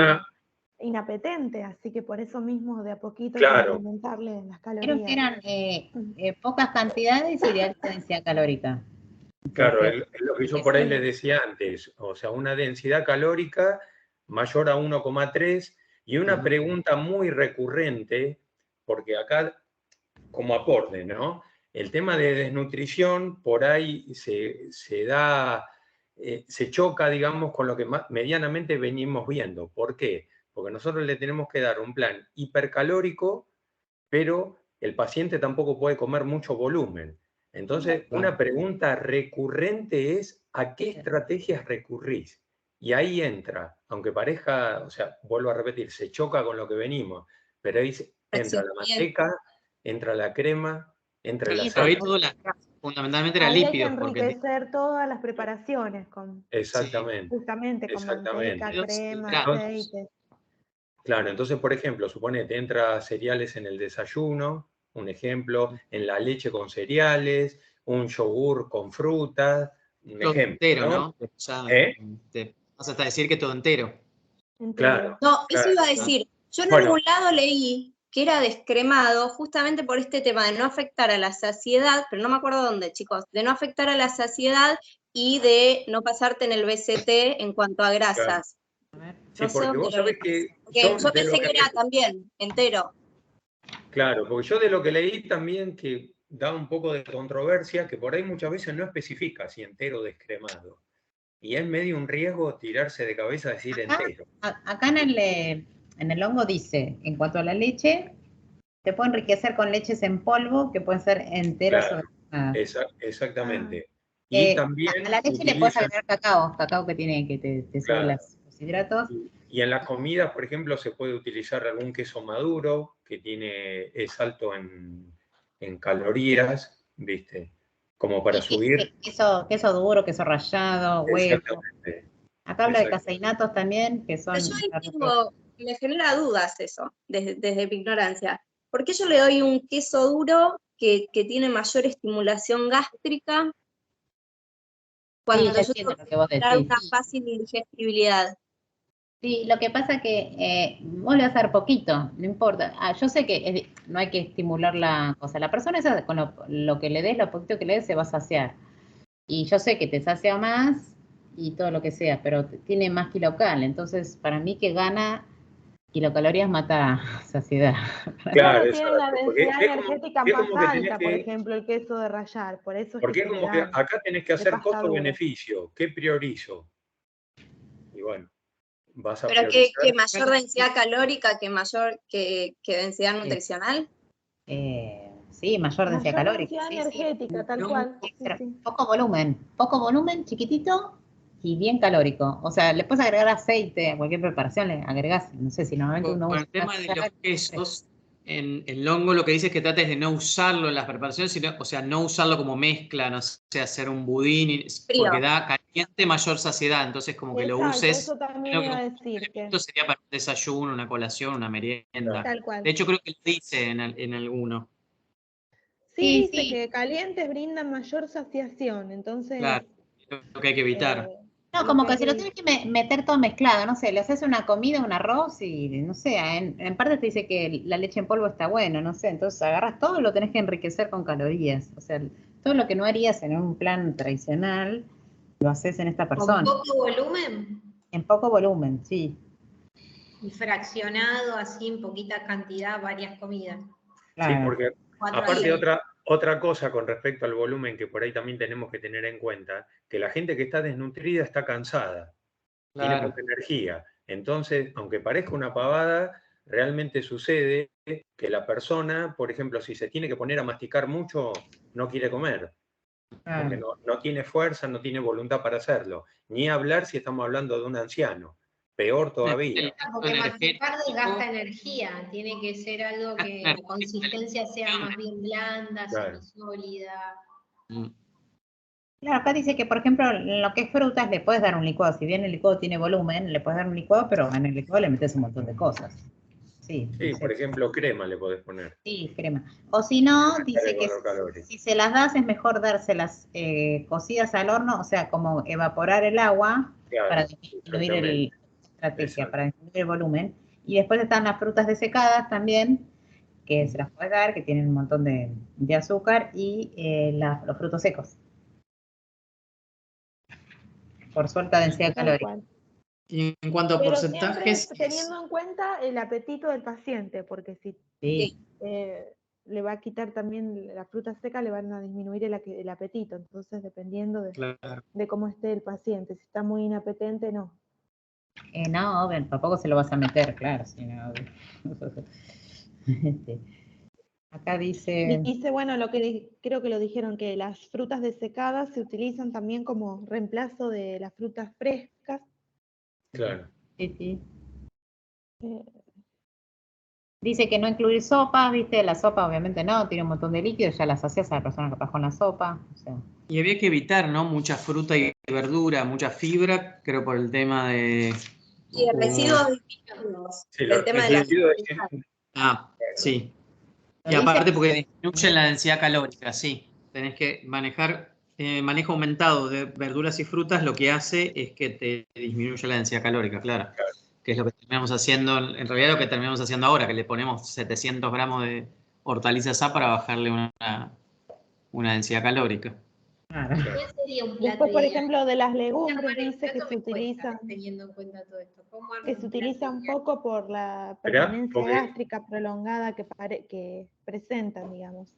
inapetente, así que por eso mismo de a poquito hay que aumentarle las calorías. Creo que eran pocas cantidades y de alta densidad calórica. Claro, es lo que yo por ahí les decía antes, o sea, una densidad calórica mayor a 1,3 y una pregunta muy recurrente, porque acá, como aporte, ¿no? El tema de desnutrición por ahí se choca, digamos, con lo que medianamente venimos viendo. ¿Por qué? Porque nosotros le tenemos que dar un plan hipercalórico, pero el paciente tampoco puede comer mucho volumen. Entonces, una pregunta recurrente es, ¿a qué estrategias recurrís? Y ahí entra, aunque parezca, o sea, vuelvo a repetir, se choca con lo que venimos, pero ahí entra la manteca, entra la crema, entra la sal. Fundamentalmente era ahí lípidos. Hay que enriquecer todas las preparaciones con, justamente con manteca, crema, aceite. Claro, entonces, por ejemplo, suponete, entra cereales en el desayuno, un ejemplo, en la leche con cereales, un yogur con frutas, un ejemplo, entero, ¿no? Te vas hasta decir que todo entero. Claro. No, eso iba a decir. Yo en algún lado leí que era descremado justamente por este tema de no afectar a la saciedad, pero no me acuerdo dónde, chicos, de no afectar a la saciedad y de no pasarte en el BCT en cuanto a grasas. Sí, porque vos sabés que... Yo pensé que era también entero. Claro, porque yo de lo que leí también que da un poco de controversia, que por ahí muchas veces no especifica si entero o descremado. y es medio un riesgo tirarse de cabeza a decir entero. Acá en el hongo dice, en cuanto a la leche, te puede enriquecer con leches en polvo que pueden ser enteras Claro, o desnadas. exactamente. Y también a la leche le puedes agregar cacao que te sube claro, los hidratos. y en las comidas, por ejemplo, se puede utilizar algún queso maduro que es alto en calorías, ¿viste? Como para subir. Queso duro, queso rallado, huevo. Exactamente. Acá habla de caseinatos también, que son... Me genera dudas eso, desde mi ignorancia. ¿Por qué yo le doy un queso duro que tiene mayor estimulación gástrica cuando yo tengo que dar una fácil digestibilidad? Sí, lo que pasa que vos le vas a dar poquito, no importa. Yo sé que no hay que estimular la cosa. La persona esa, con lo que le des, lo poquito que le des, se va a saciar. Y yo sé que te sacia más y todo lo que sea, pero tiene más kilocal. Entonces, para mí que gana kilocalorías mata saciedad. Claro, tiene una densidad energética más como que alta, por ejemplo, el queso de rallar. Por eso porque es es como que acá tenés que hacer costo-beneficio. ¿Qué priorizo? Y bueno, vas a ¿Pero priorizar. que mayor densidad calórica que mayor que densidad nutricional? Sí, mayor densidad calórica. Densidad energética, tal cual. Sí. Poco volumen, chiquitito y bien calórico. O sea, le puedes agregar aceite a cualquier preparación, le agregás, no sé si normalmente uno usa. Con el tema de los quesos, en el hongo lo que dice es que trates de no usarlo en las preparaciones, sino, o sea, no usarlo como mezcla, no sé, hacer un budín, porque da caliente mayor saciedad, entonces como que lo uses. Eso también iba a decir que... Esto sería para un desayuno, una colación, una merienda. Tal cual. De hecho, creo que lo dice en alguno. Sí, dice que calientes brindan mayor saciación, entonces... Claro, es lo que hay que evitar. No, como que se lo tienes que meter todo mezclado, no sé, le haces una comida, un arroz y no sé, en parte te dice que la leche en polvo está buena, no sé, entonces agarras todo y lo tenés que enriquecer con calorías, o sea, todo lo que no harías en un plan tradicional, lo haces en esta persona. ¿Con poco volumen? En poco volumen, sí. Y fraccionado así en poquita cantidad, varias comidas. Sí, porque aparte otra cosa con respecto al volumen que por ahí también tenemos que tener en cuenta, que la gente que está desnutrida está cansada, tiene poca energía. Entonces, aunque parezca una pavada, realmente sucede que la persona, por ejemplo, si se tiene que poner a masticar mucho, no quiere comer. Porque no tiene fuerza, no tiene voluntad para hacerlo. Ni hablar si estamos hablando de un anciano. Peor todavía. Porque masticar desgasta energía, tiene que ser algo que la consistencia sea más bien blanda, sólida. Claro, acá dice que, por ejemplo, en lo que es frutas le puedes dar un licuado. Si bien el licuado tiene volumen, le puedes dar un licuado, pero en el licuado le metes un montón de cosas. Sí, por ejemplo, crema le podés poner. Sí, crema. O si no, dice que si se las das es mejor dárselas cocidas al horno, o sea, como evaporar el agua para disminuir para disminuir el volumen. Y después están las frutas desecadas también, que se las puedes dar, que tienen un montón de azúcar, y los frutos secos. Por su alta densidad calórica. Y en cuanto a porcentajes... Teniendo en cuenta el apetito del paciente, porque si le va a quitar también la fruta seca, le van a disminuir el apetito. Entonces, dependiendo de cómo esté el paciente. Si está muy inapetente, no. No, tampoco se lo vas a meter, claro. Si no, acá dice... Dice, bueno, lo que creo que lo dijeron, que las frutas desecadas se utilizan también como reemplazo de las frutas frescas. Claro. Sí. Dice que no incluir sopas, ¿viste? La sopa obviamente no, tiene un montón de líquidos, ya la sacias a la persona capaz con la sopa. O sea. Y había que evitar, ¿no? Mucha fruta y verdura, mucha fibra, creo por el tema de... Y de residuos digestivos. El tema de la... sí. Y aparte porque disminuyen la densidad calórica, sí. Tenés que manejar, manejo aumentado de verduras y frutas, lo que hace es que te disminuye la densidad calórica, claro. Que es lo que terminamos haciendo, en realidad lo que terminamos haciendo ahora, que le ponemos 700 gramos de hortalizas A para bajarle una densidad calórica. ¿Cuál sería un plato Después, por ideal? ejemplo, de las legumbres dice que se utiliza, teniendo en cuenta todo esto. que se utiliza un poco por la permanencia gástrica prolongada que presentan, digamos.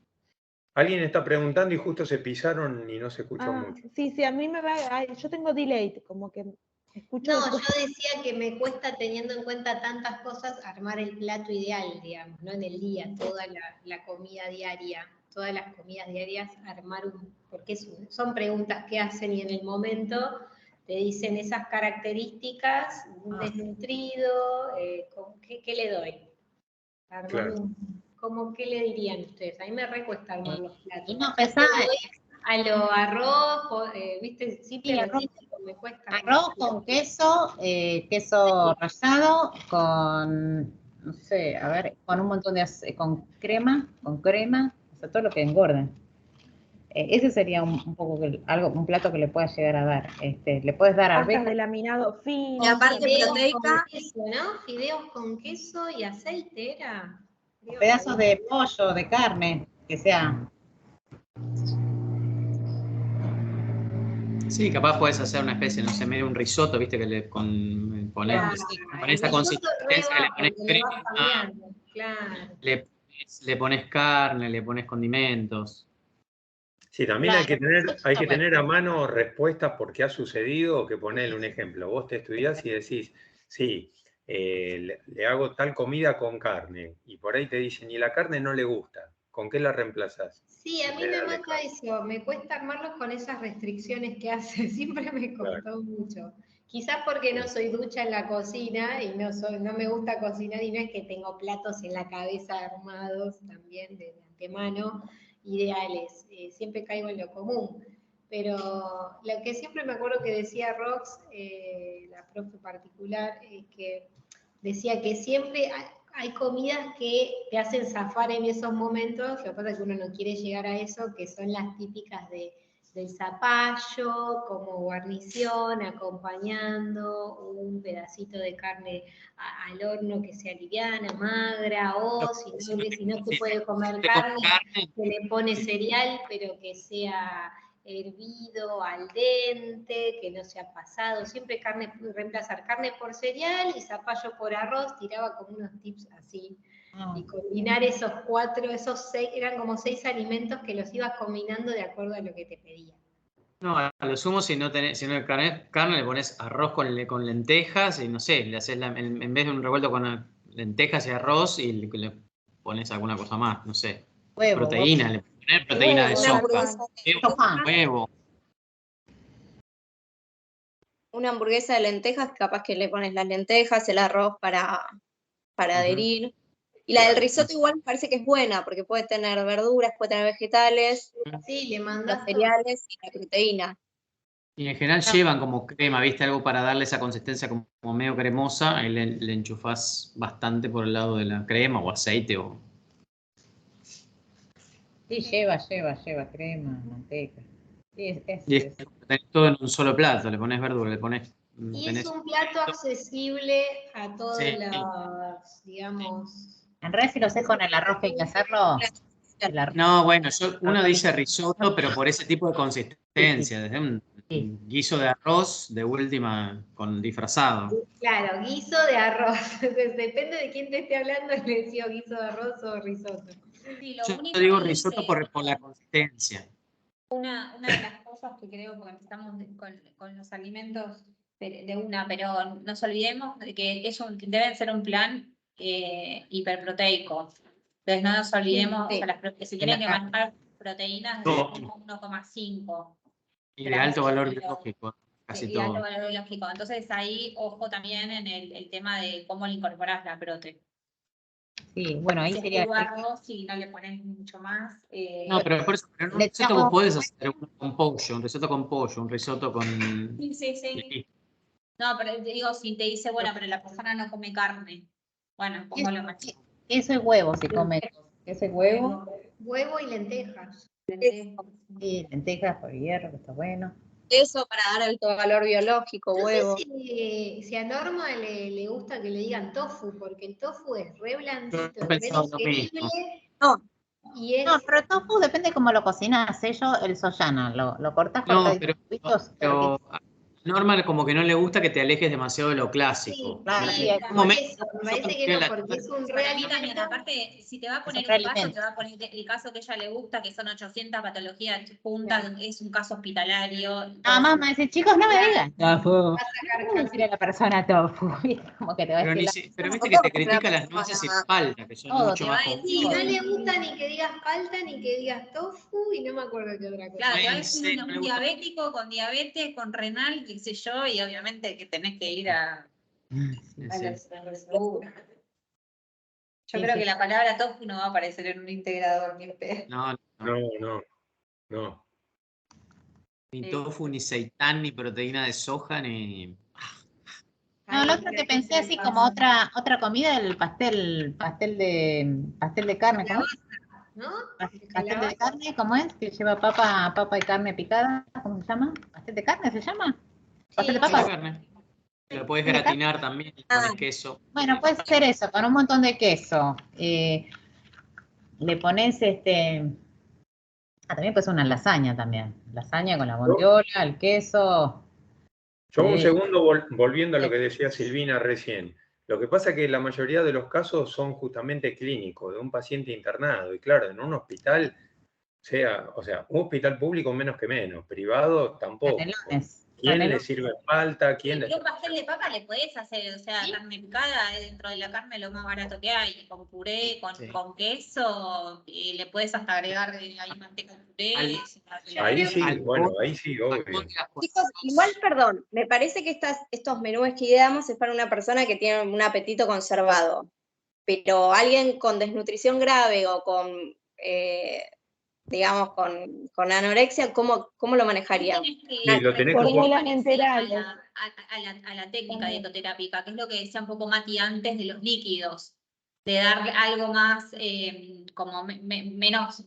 Alguien está preguntando y justo se pisaron y no se escuchó mucho. Sí, a mí me va, yo tengo delay, como que escucho No, después. yo decía que me cuesta, teniendo en cuenta tantas cosas, armar el plato ideal, digamos, ¿no? En el día, toda la comida diaria, todas las comidas diarias, armar porque son preguntas que hacen y en el momento te dicen esas características, un desnutrido, ¿qué le doy? Armar Claro. ¿qué le dirían ustedes? A mí me recuesta armar los platos. Y no pesar. A lo arroz, ¿viste? Siempre Sí, lo arroz. típico, me cuesta. Arroz con queso, queso rallado, con, no sé, a ver, con un montón de, con crema, o sea, todo lo que engorda. Ese sería un poco un plato que le puedas llegar a dar. Le puedes dar Pastas arvejas. de laminado fino. Y aparte Fideos proteica. con queso, ¿no? Fideos con queso y aceite, ¿era? Pedazos de pollo, de carne, que sea. Sí, capaz puedes hacer una especie, no sé, medio un risotto, viste, que le pones con esa consistencia, le pones crema, Claro. le pones carne, le pones condimentos. Sí, también hay que Claro. tener a mano respuestas por qué ha sucedido, o que ponerle un ejemplo. Vos te estudiás y decís, sí, le hago tal comida con carne, y por ahí te dicen, y la carne no le gusta, ¿con qué la reemplazás? Sí, a En mí vez de me darle mata carne. eso, me cuesta armarlos con esas restricciones que hace, siempre me costó mucho. Quizás porque no soy ducha en la cocina y no me gusta cocinar y no es que tengo platos en la cabeza armados también de antemano, ideales, siempre caigo en lo común. Pero lo que siempre me acuerdo que decía Rox, la profe particular, que decía que siempre hay comidas que te hacen zafar en esos momentos, lo que pasa es que uno no quiere llegar a eso, que son las típicas del zapallo, como guarnición, acompañando un pedacito de carne al horno que sea liviana, magra, o si no se puede comer carne, se le pone cereal, pero que sea hervido al dente, que no sea pasado, siempre reemplazar carne por cereal y zapallo por arroz, tiraba como unos tips así, y combinar esos 6, eran como 6 alimentos que los ibas combinando de acuerdo a lo que te pedía. No, a lo sumo, si no tenés carne, le pones arroz con lentejas y no sé, le haces en vez de un revuelto con lentejas y arroz y le pones alguna cosa más, no sé. Proteína, le pones proteína de soja, huevo. Una hamburguesa de lentejas, capaz que le pones las lentejas, el arroz para adherir. Y la del risotto igual me parece que es buena, porque puede tener verduras, puede tener vegetales, sí, le los mandas cereales y la proteína. Y en general llevan como crema, ¿viste? Algo para darle esa consistencia como medio cremosa. Ahí le enchufás bastante por el lado de la crema o aceite. Sí, lleva crema, manteca. Sí, Y tenés todo en un solo plato. Le pones verdura, le pones... Y es un plato accesible a todos Sí. los, digamos... En realidad, si lo haces con el arroz que hay que hacerlo. No, bueno, uno dice risotto, pero por ese tipo de consistencia. Desde un guiso de arroz, de última, con disfrazado. Claro, guiso de arroz. Entonces, depende de quién te esté hablando, le decía guiso de arroz o risotto. Sí, Yo digo risotto por la consistencia. Una de las cosas que creo, porque estamos con los alimentos de una, pero nos olvidemos de que debe ser un plan hiperproteico. Entonces no nos olvidemos, Sí. o sea, si tienen que manejar proteínas de 1,5. Y de alto valor biológico, casi Y todo. alto valor biológico. Entonces ahí, ojo también en el tema de cómo le incorporás la prote. Sí, bueno, ahí sería... Arroz, si no le pones mucho más. No, pero por eso, en un risotto vos podés hacer un risotto con pollo, un risotto con... Sí. No, pero digo, si te dice, bueno, pero la persona no come carne. Bueno, pongo lo más. Queso y huevo, si come queso y huevo. Huevo y lentejas. Sí, lentejas por hierro, que está bueno. Eso para dar alto valor biológico, huevo. No sé si a Norma le gusta que le digan tofu, porque el tofu es re blandito, Yo re pensaba lo digerible. No. No, pero tofu depende cómo lo cocinas. Yo el soyana, lo cortás No, cubitos. pero Norma como que no le gusta que te alejes demasiado de lo clásico. claro, Sí, sí, En un por momento, eso, me parece que no, porque es un Para mí también, realimento. aparte, si te va a poner un un caso, realimento. te va a poner el caso que a ella le gusta, que son 800 patologías juntas, es un caso hospitalario. Nada más me dice, chicos, no me digan tofu. Va a sacar ¿Cómo decirle a la persona tofu? ¿Viste? Como que te va a pero, decir pero viste que te critica las nueces y palta, que son Todo, mucho te más va a decir Sí, comunes. no le gusta ni que digas palta, ni que digas tofu, y no me acuerdo qué otra cosa. Claro, te va a Ay, decir sí, no me un gusta. diabético con diabetes, con renal, qué sé yo, y obviamente que tenés que ir a Sí. lo seguro. Yo Sí, creo sí. que la palabra tofu no va a aparecer en un integrador, ni en pedo. No, No. ni Sí. tofu, ni seitán, ni proteína de soja, ni... No, lo otro que pensé así como otra comida, el pastel de carne, ¿cómo es? ¿No? Pastel de carne, ¿cómo es? Que lleva papa y carne picada, ¿cómo se llama? ¿Pastel de carne se llama? ¿Pastel de Sí, papa? carne. Lo podés ¿De carne? gratinar también, le pones queso. Bueno, puede ser eso, con un montón de queso. Le pones también puede ser una lasaña también. Lasaña con la bondiola, el queso. Yo un Sí. segundo volviendo a lo que decía Silvina recién. Lo que pasa es que la mayoría de los casos son justamente clínicos, de un paciente internado. Y claro, en un hospital, o sea, un hospital público menos que menos, privado tampoco. Canelones. ¿Quién le Canelones. sirve falta? ¿Quién le... Pero un pastel de papa le podés hacer, o sea, carne picada, dentro de la carne lo más barato que hay, con puré, con queso, y le podés hasta agregar ahí manteca al puré. Ahí sí, Al- bueno, ahí sí, obvio. Chicos, igual, perdón, me parece que estos menús que ideamos es para una persona que tiene un apetito conservado, pero alguien con desnutrición grave o con, digamos, con anorexia, ¿cómo lo manejaría? Sí, lo tenés que Fórmulas a enterales. la técnica También. dietoterápica, que es lo que decía un poco Mati antes de los líquidos, de darle algo más, como menos,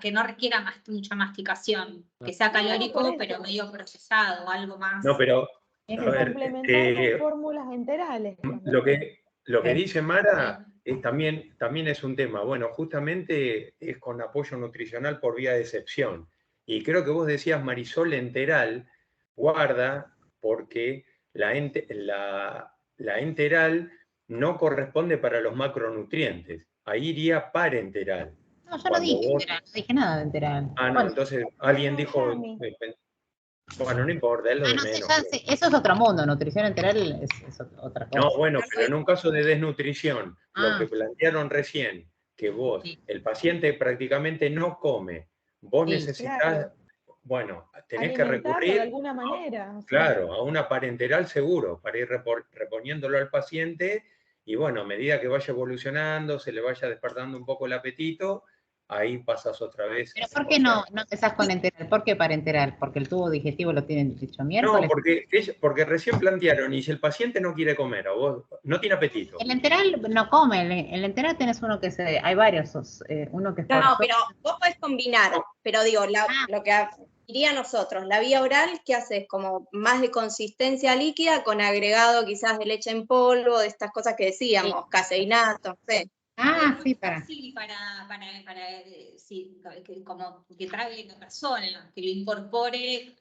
que no requiera mucha masticación, que sea calórico, por eso. pero medio procesado, algo más. No, pero, Es a ver, Complementar con fórmulas enterales. lo que Sí. dice Mara es también es un tema. Bueno, justamente es con apoyo nutricional por vía de excepción. Y creo que vos decías Marisol enteral, guarda, porque la enteral no corresponde para los macronutrientes. Ahí iría parenteral. No, yo no Cuando dije vos... enteral, no dije nada de enteral. Ah, no, Bueno, entonces alguien No, dijo... Yami. Bueno, no importa, es lo de no sé, menos. ya sé, eso es otro mundo, nutrición enteral es otra cosa. No, bueno, pero en un caso de desnutrición, lo Ah. que plantearon recién, que vos, Sí. el paciente prácticamente no come, vos Sí. necesitas, Claro. bueno, tenés que Alimentarlo de recurrir, alguna manera. O sea, claro, a una parenteral seguro para ir reponiéndolo al paciente y bueno, a medida que vaya evolucionando, se le vaya despertando un poco el apetito, ahí pasas otra vez. Pero ¿por qué no empezás con enteral? ¿Por qué parenteral? Porque el tubo digestivo lo tienen dicho No, miércoles. porque recién plantearon, y si el paciente no quiere comer o vos no tiene apetito. El enteral no come, el enteral tenés uno que hay varios, uno que es por No, zona. pero vos podés combinar, pero digo, lo que diría nosotros, la vía oral, ¿qué haces? Como más de consistencia líquida con agregado quizás de leche en polvo, de estas cosas que decíamos, caseinato, no sé. Ah, sí, Sí, sí, como que trague la persona, que lo incorpore,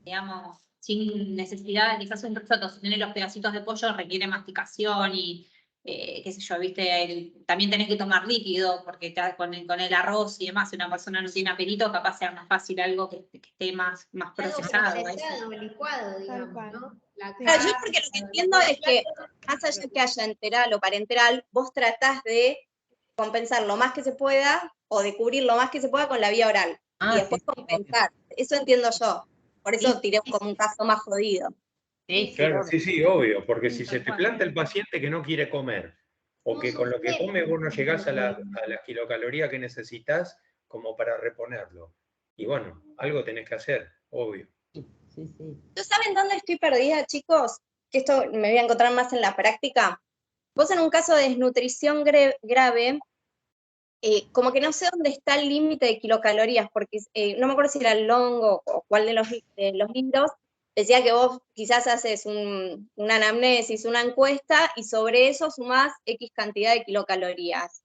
digamos, sin necesidad, quizás un risotto, si tiene los pedacitos de pollo requiere masticación y, qué sé yo, viste, también tenés que tomar líquido, porque con el arroz y demás, si una persona no tiene apetito, capaz sea más fácil algo que esté más procesado. Procesado, licuado, digamos, cual. ¿no? Claro, yo porque lo que entiendo es que, más allá que haya enteral o parenteral, vos tratás de compensar lo más que se pueda o de cubrir lo más que se pueda con la vía oral. Ah, Y después sí, sí, compensar. Eso entiendo yo. Por eso Sí, tiré sí, como un caso más jodido. sí, Claro, obvio. sí, obvio, porque Sí, si se tal te cual. planta el paciente que no quiere comer, o que con lo que come vos no llegás a la kilocaloría que necesitas como para reponerlo. Y bueno, algo tenés que hacer, obvio. Sí, sí. ¿Ustedes saben dónde estoy perdida, chicos? Que esto me voy a encontrar más en la práctica. Vos en un caso de desnutrición grave, como que no sé dónde está el límite de kilocalorías, porque no me acuerdo si era Long o cuál de los libros, decía que vos quizás haces una anamnesis, una encuesta, y sobre eso sumás X cantidad de kilocalorías.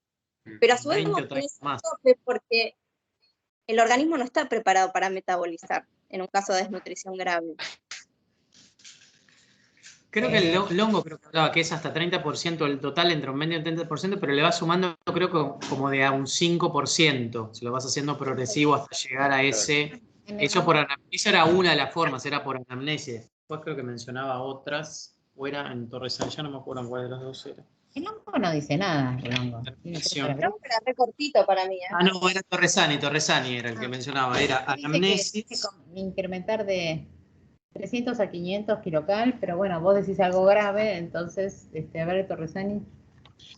Pero a su vez 20 vos o 30 tenés un más. tope porque el organismo no está preparado para metabolizar en un caso de desnutrición grave. Creo que el Longo creo que hablaba que es hasta 30% el total, entre un 20 y un 30%, pero le va sumando creo que como de a un 5%. Se lo vas haciendo progresivo hasta llegar a ese. Eso por anamnesis era una de las formas, era por anamnesis. Después creo que mencionaba otras, o era en Torresani, ya no me acuerdo en cuál de los dos era. El Longo no dice nada, el Longo. Era re cortito para mí. Ah, no, era Torresani era el que mencionaba, era anamnesis. Dice que incrementar de 300 a 500 kilocal, pero bueno, vos decís algo grave, entonces, a ver, Torresani.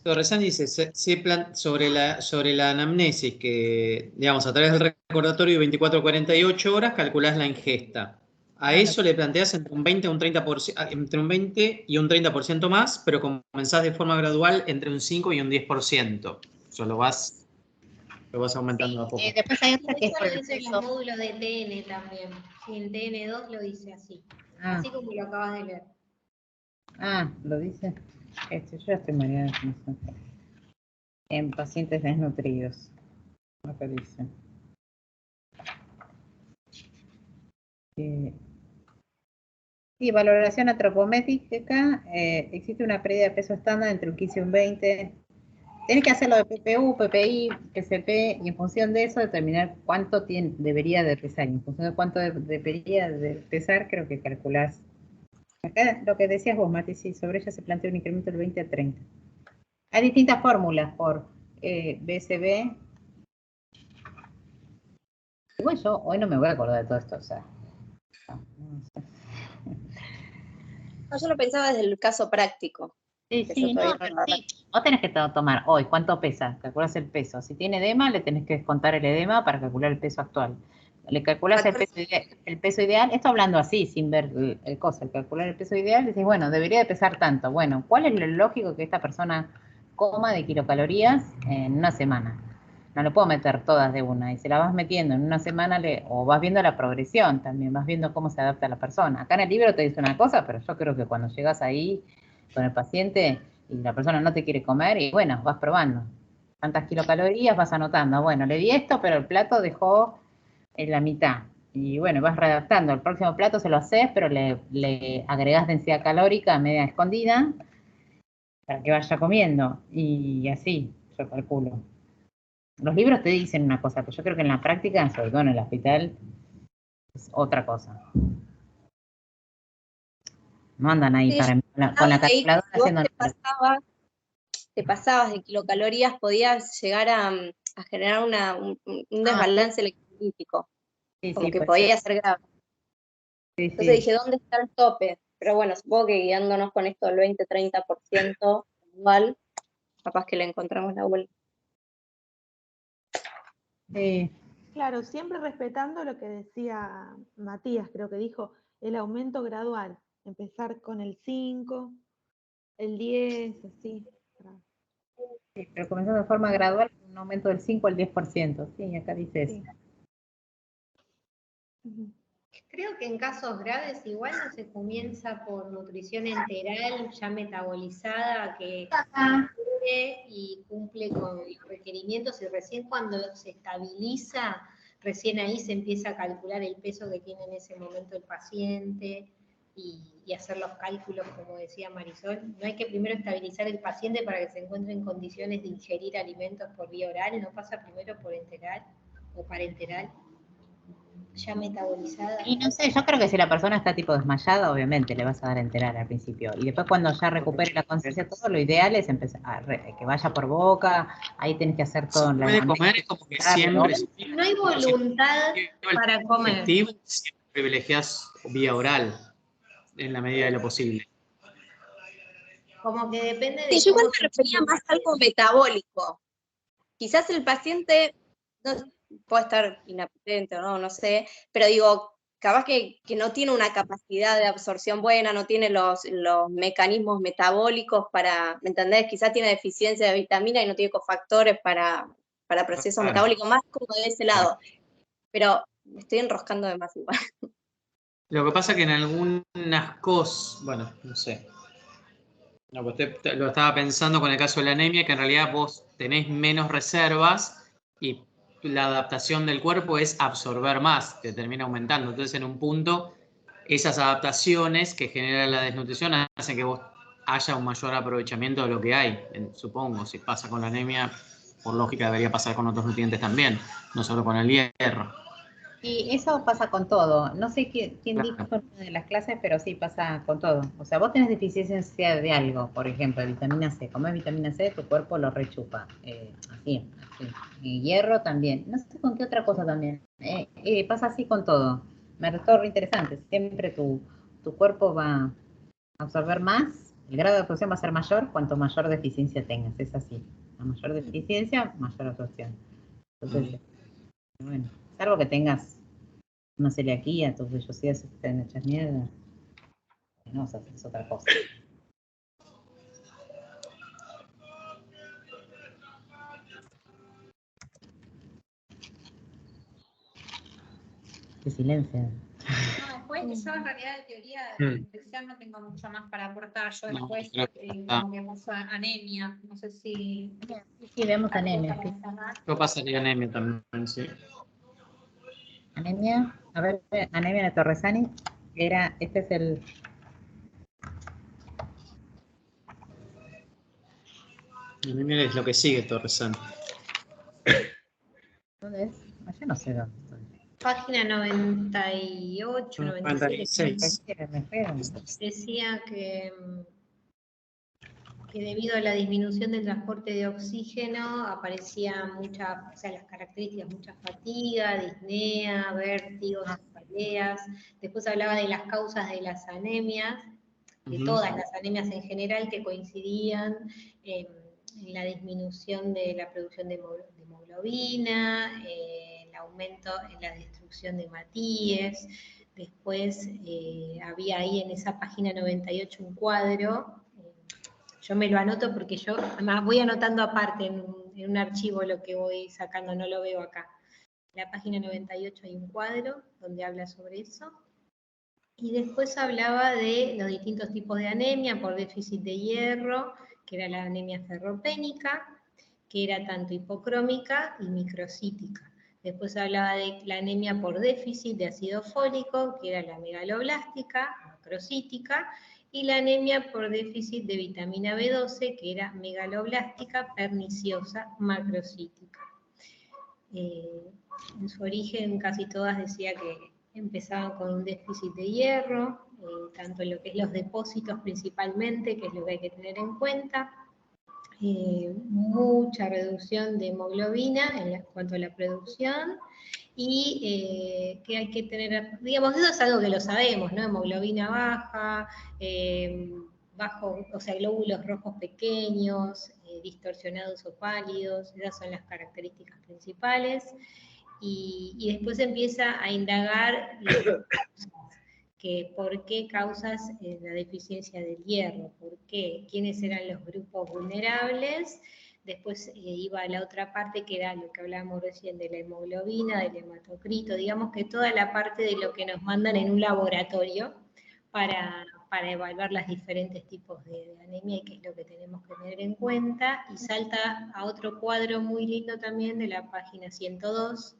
Torresani dice sobre la anamnesis que, digamos, a través del recordatorio de 24 a 48 horas calculás la ingesta. A eso le planteás entre un 20 y un 30%, entre un 20 y un 30% más, pero comenzás de forma gradual entre un 5 y un 10%. Eso lo vas aumentando a poco. Después hay otra que es Eso por lo el dice en peso. los módulos de TN también. Sí, en TN2 lo dice así. Así como lo acabas de leer. Ah, lo dice. Yo estoy mareada. En pacientes desnutridos. Acá dice. Sí, valoración antropométrica. Existe una pérdida de peso estándar entre un 15 y un 20. Tenés que hacerlo de PPU, PPI, PCP, y en función de eso determinar cuánto debería de pesar. Y en función de cuánto debería de pesar, creo que calculás. Acá lo que decías vos, Mati, sí, sobre ella se plantea un incremento del 20 a 30. Hay distintas fórmulas por BSB. Igual yo hoy no me voy a acordar de todo esto, o sea. No sé. No, yo lo pensaba desde el caso práctico. Sí, vos tenés que tomar hoy, ¿cuánto pesa? Calculás el peso. Si tiene edema, le tenés que descontar el edema para calcular el peso actual. Le calculás el peso ideal, esto hablando así, sin ver el costo, el calcular el peso ideal, decís, bueno, debería de pesar tanto. Bueno, ¿cuál es lo lógico que esta persona coma de kilocalorías en una semana? No lo puedo meter todas de una, y se la vas metiendo en una semana, o vas viendo la progresión también, vas viendo cómo se adapta la persona. Acá en el libro te dice una cosa, pero yo creo que cuando llegas ahí con el paciente y la persona no te quiere comer, y bueno, vas probando. ¿Cuántas kilocalorías vas anotando? Bueno, le di esto, pero el plato dejó en la mitad. Y bueno, vas readaptando. El próximo plato se lo haces, pero le agregás densidad calórica media escondida para que vaya comiendo. Y así, yo calculo. Los libros te dicen una cosa, pero yo creo que en la práctica, sobre todo en el hospital, es otra cosa. No andan ahí con la calculadora haciendo nada. Te pasabas de kilocalorías, podías llegar a generar un desbalance electrolítico. Como que podía ser grave. Entonces dije, ¿dónde está el tope? Pero bueno, supongo que guiándonos con esto del 20-30% igual, capaz que le encontramos la vuelta. Claro, siempre respetando lo que decía Matías, creo que dijo, el aumento gradual. Empezar con el 5, el 10, así. Sí, pero comenzando de forma gradual, un aumento del 5 al 10%. Sí, acá dice eso. Creo que en casos graves igual no se comienza por nutrición enteral ya metabolizada que cumple y cumple con los requerimientos, y recién cuando se estabiliza, recién ahí se empieza a calcular el peso que tiene en ese momento el paciente y hacer los cálculos, como decía Marisol. No hay que primero estabilizar el paciente para que se encuentre en condiciones de ingerir alimentos por vía oral, no pasa primero por enteral o parenteral. Ya metabolizada. Y no sé, yo creo que si la persona está tipo desmayada, obviamente le vas a dar enteral al principio. Y después cuando ya recupere la conciencia, todo lo ideal es empezar que vaya por boca, ahí tenés que hacer todo. Si puede comer, es como que siempre. No hay voluntad para comer. Siempre privilegias vía oral, en la medida de lo posible. Como que depende de. Sí, yo igual me refería más a algo metabólico. Quizás el paciente puede estar inapetente o no sé, pero digo, capaz que no tiene una capacidad de absorción buena, no tiene los mecanismos metabólicos para, ¿me entendés? Quizás tiene deficiencia de vitamina y no tiene cofactores para procesos metabólicos, más como de ese lado. Pero me estoy enroscando de más igual. Lo que pasa que en algunas cosas, bueno, no sé. No, pues lo estaba pensando con el caso de la anemia, que en realidad vos tenés menos reservas y la adaptación del cuerpo es absorber más, te termina aumentando. Entonces en un punto esas adaptaciones que genera la desnutrición hacen que vos haya un mayor aprovechamiento de lo que hay. Supongo, si pasa con la anemia, por lógica debería pasar con otros nutrientes también, no solo con el hierro. Y eso pasa con todo. No sé quién dijo en una de las clases, pero sí pasa con todo. O sea, vos tenés deficiencia de algo, por ejemplo, de vitamina C. Comés vitamina C, tu cuerpo lo rechupa. Así. Y hierro también. No sé con qué otra cosa también. Pasa así con todo. Me resultó re interesante. Siempre tu cuerpo va a absorber más. El grado de absorción va a ser mayor cuanto mayor deficiencia tengas. Es así. A mayor deficiencia, mayor absorción. Entonces, bueno, salvo que tengas una celiaquía, tus vellosidades estén hechas mierda. No, o sea, es otra cosa. Qué silencio. No, después yo en realidad de teoría de nutrición no tengo mucho más para aportar. Yo después como que paso a anemia, no sé si... Sí, vemos anemia. Sí. Yo pasaría anemia también, sí. Anemia, a ver, anemia de Torresani, este es el... Anemia es lo que sigue, Torresani. ¿Dónde es? Yo no sé dónde estoy. Página 98, 96. Decía que debido a la disminución del transporte de oxígeno aparecían las características, mucha fatiga, disnea, vértigos, cefaleas. Después hablaba de las causas de las anemias, de todas las anemias en general que coincidían en la disminución de la producción de hemoglobina, el aumento en la destrucción de hematíes. Después había ahí en esa página 98 un cuadro. Yo me lo anoto porque yo además voy anotando aparte en un archivo lo que voy sacando, no lo veo acá. En la página 98 hay un cuadro donde habla sobre eso. Y después hablaba de los distintos tipos de anemia por déficit de hierro, que era la anemia ferropénica, que era tanto hipocrómica y microcítica. Después hablaba de la anemia por déficit de ácido fólico, que era la megaloblástica, macrocítica, y la anemia por déficit de vitamina B12, que era megaloblástica, perniciosa, macrocítica. En su origen casi todas decía que empezaban con un déficit de hierro, tanto en lo que es los depósitos principalmente, que es lo que hay que tener en cuenta, mucha reducción de hemoglobina en cuanto a la producción, y que hay que tener, digamos, eso es algo que lo sabemos, ¿no? Hemoglobina baja, bajo, o sea, glóbulos rojos pequeños, distorsionados o pálidos, esas son las características principales. Y después empieza a indagar que por qué causas la deficiencia del hierro, por qué, quiénes eran los grupos vulnerables. Después iba a la otra parte que era lo que hablábamos recién de la hemoglobina, del hematocrito, digamos que toda la parte de lo que nos mandan en un laboratorio para evaluar los diferentes tipos de anemia y qué es lo que tenemos que tener en cuenta. Y salta a otro cuadro muy lindo también de la página 102,